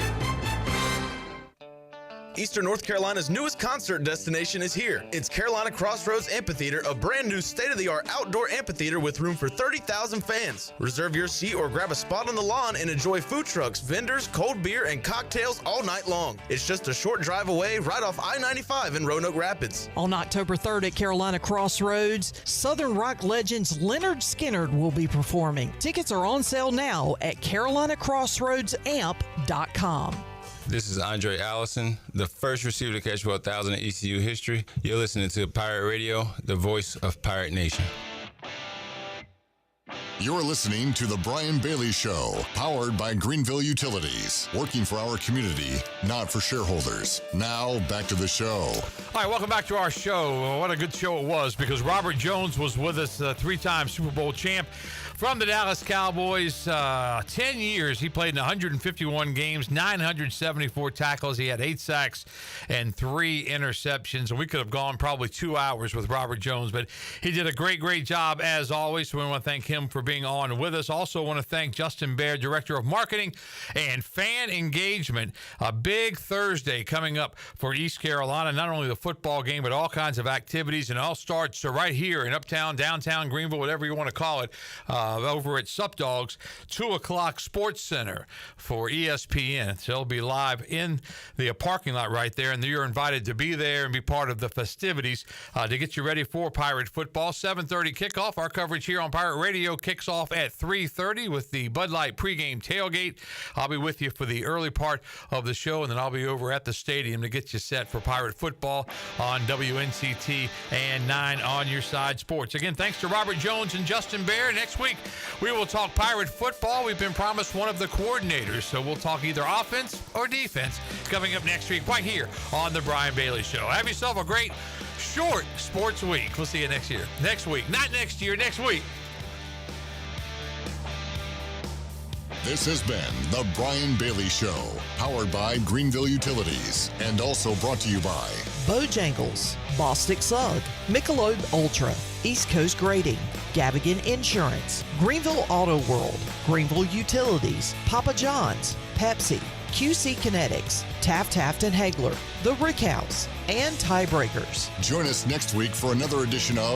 Eastern North Carolina's newest concert destination is here. It's Carolina Crossroads Amphitheater, a brand new state-of-the-art outdoor amphitheater with room for 30,000 fans. Reserve your seat or grab a spot on the lawn and enjoy food trucks, vendors, cold beer, and cocktails all night long. It's just a short drive away right off I-95 in Roanoke Rapids. On October 3rd at Carolina Crossroads, Southern rock legends Leonard Skinner will be performing. Tickets are on sale now at carolinacrossroadsamp.com. This is Andre Allison, the first receiver to catch for 1,000 in ECU history. You're listening to Pirate Radio, the voice of Pirate Nation. You're listening to The Brian Bailey Show, powered by Greenville Utilities, working for our community, not for shareholders. Now, back to the show. All right, welcome back to our show. What a good show it was, because Robert Jones was with us, three-time Super Bowl champ from the Dallas Cowboys. 10 years. He played in 151 games, 974 tackles. He had 8 sacks and 3 interceptions. And we could have gone probably 2 hours with Robert Jones, but he did a great, great job as always. So we want to thank him for being on with us. Also want to thank Justin Baird, Director of Marketing and Fan Engagement. A big Thursday coming up for East Carolina. Not only the football game, but all kinds of activities. And it all starts right here in uptown, downtown Greenville, whatever you want to call it, over at Sup Dogs, 2 o'clock Sports Center for ESPN. So it'll be live in the parking lot right there, and you're invited to be there and be part of the festivities to get you ready for Pirate football. 7:30 kickoff. Our coverage here on Pirate Radio kicks off at 3:30 with the Bud Light pregame tailgate. I'll be with you for the early part of the show, and then I'll be over at the stadium to get you set for Pirate football on WNCT and 9 on your side sports. Again, thanks to Robert Jones and Justin Baird. Next week, we will talk Pirate football. We've been promised one of the coordinators, so we'll talk either offense or defense coming up next week right here on The Brian Bailey Show. Have yourself a great short sports week. We'll see you next year. Next week. Not next year, next week. This has been The Brian Bailey Show, powered by Greenville Utilities, and also brought to you by Bojangles, Bostic Sugg, Michelob Ultra, East Coast Grading, Gavigan Insurance, Greenville Auto World, Greenville Utilities, Papa John's, Pepsi, QC Kinetics, Taft and Hagler, The Rick House, and Tiebreakers. Join us next week for another edition of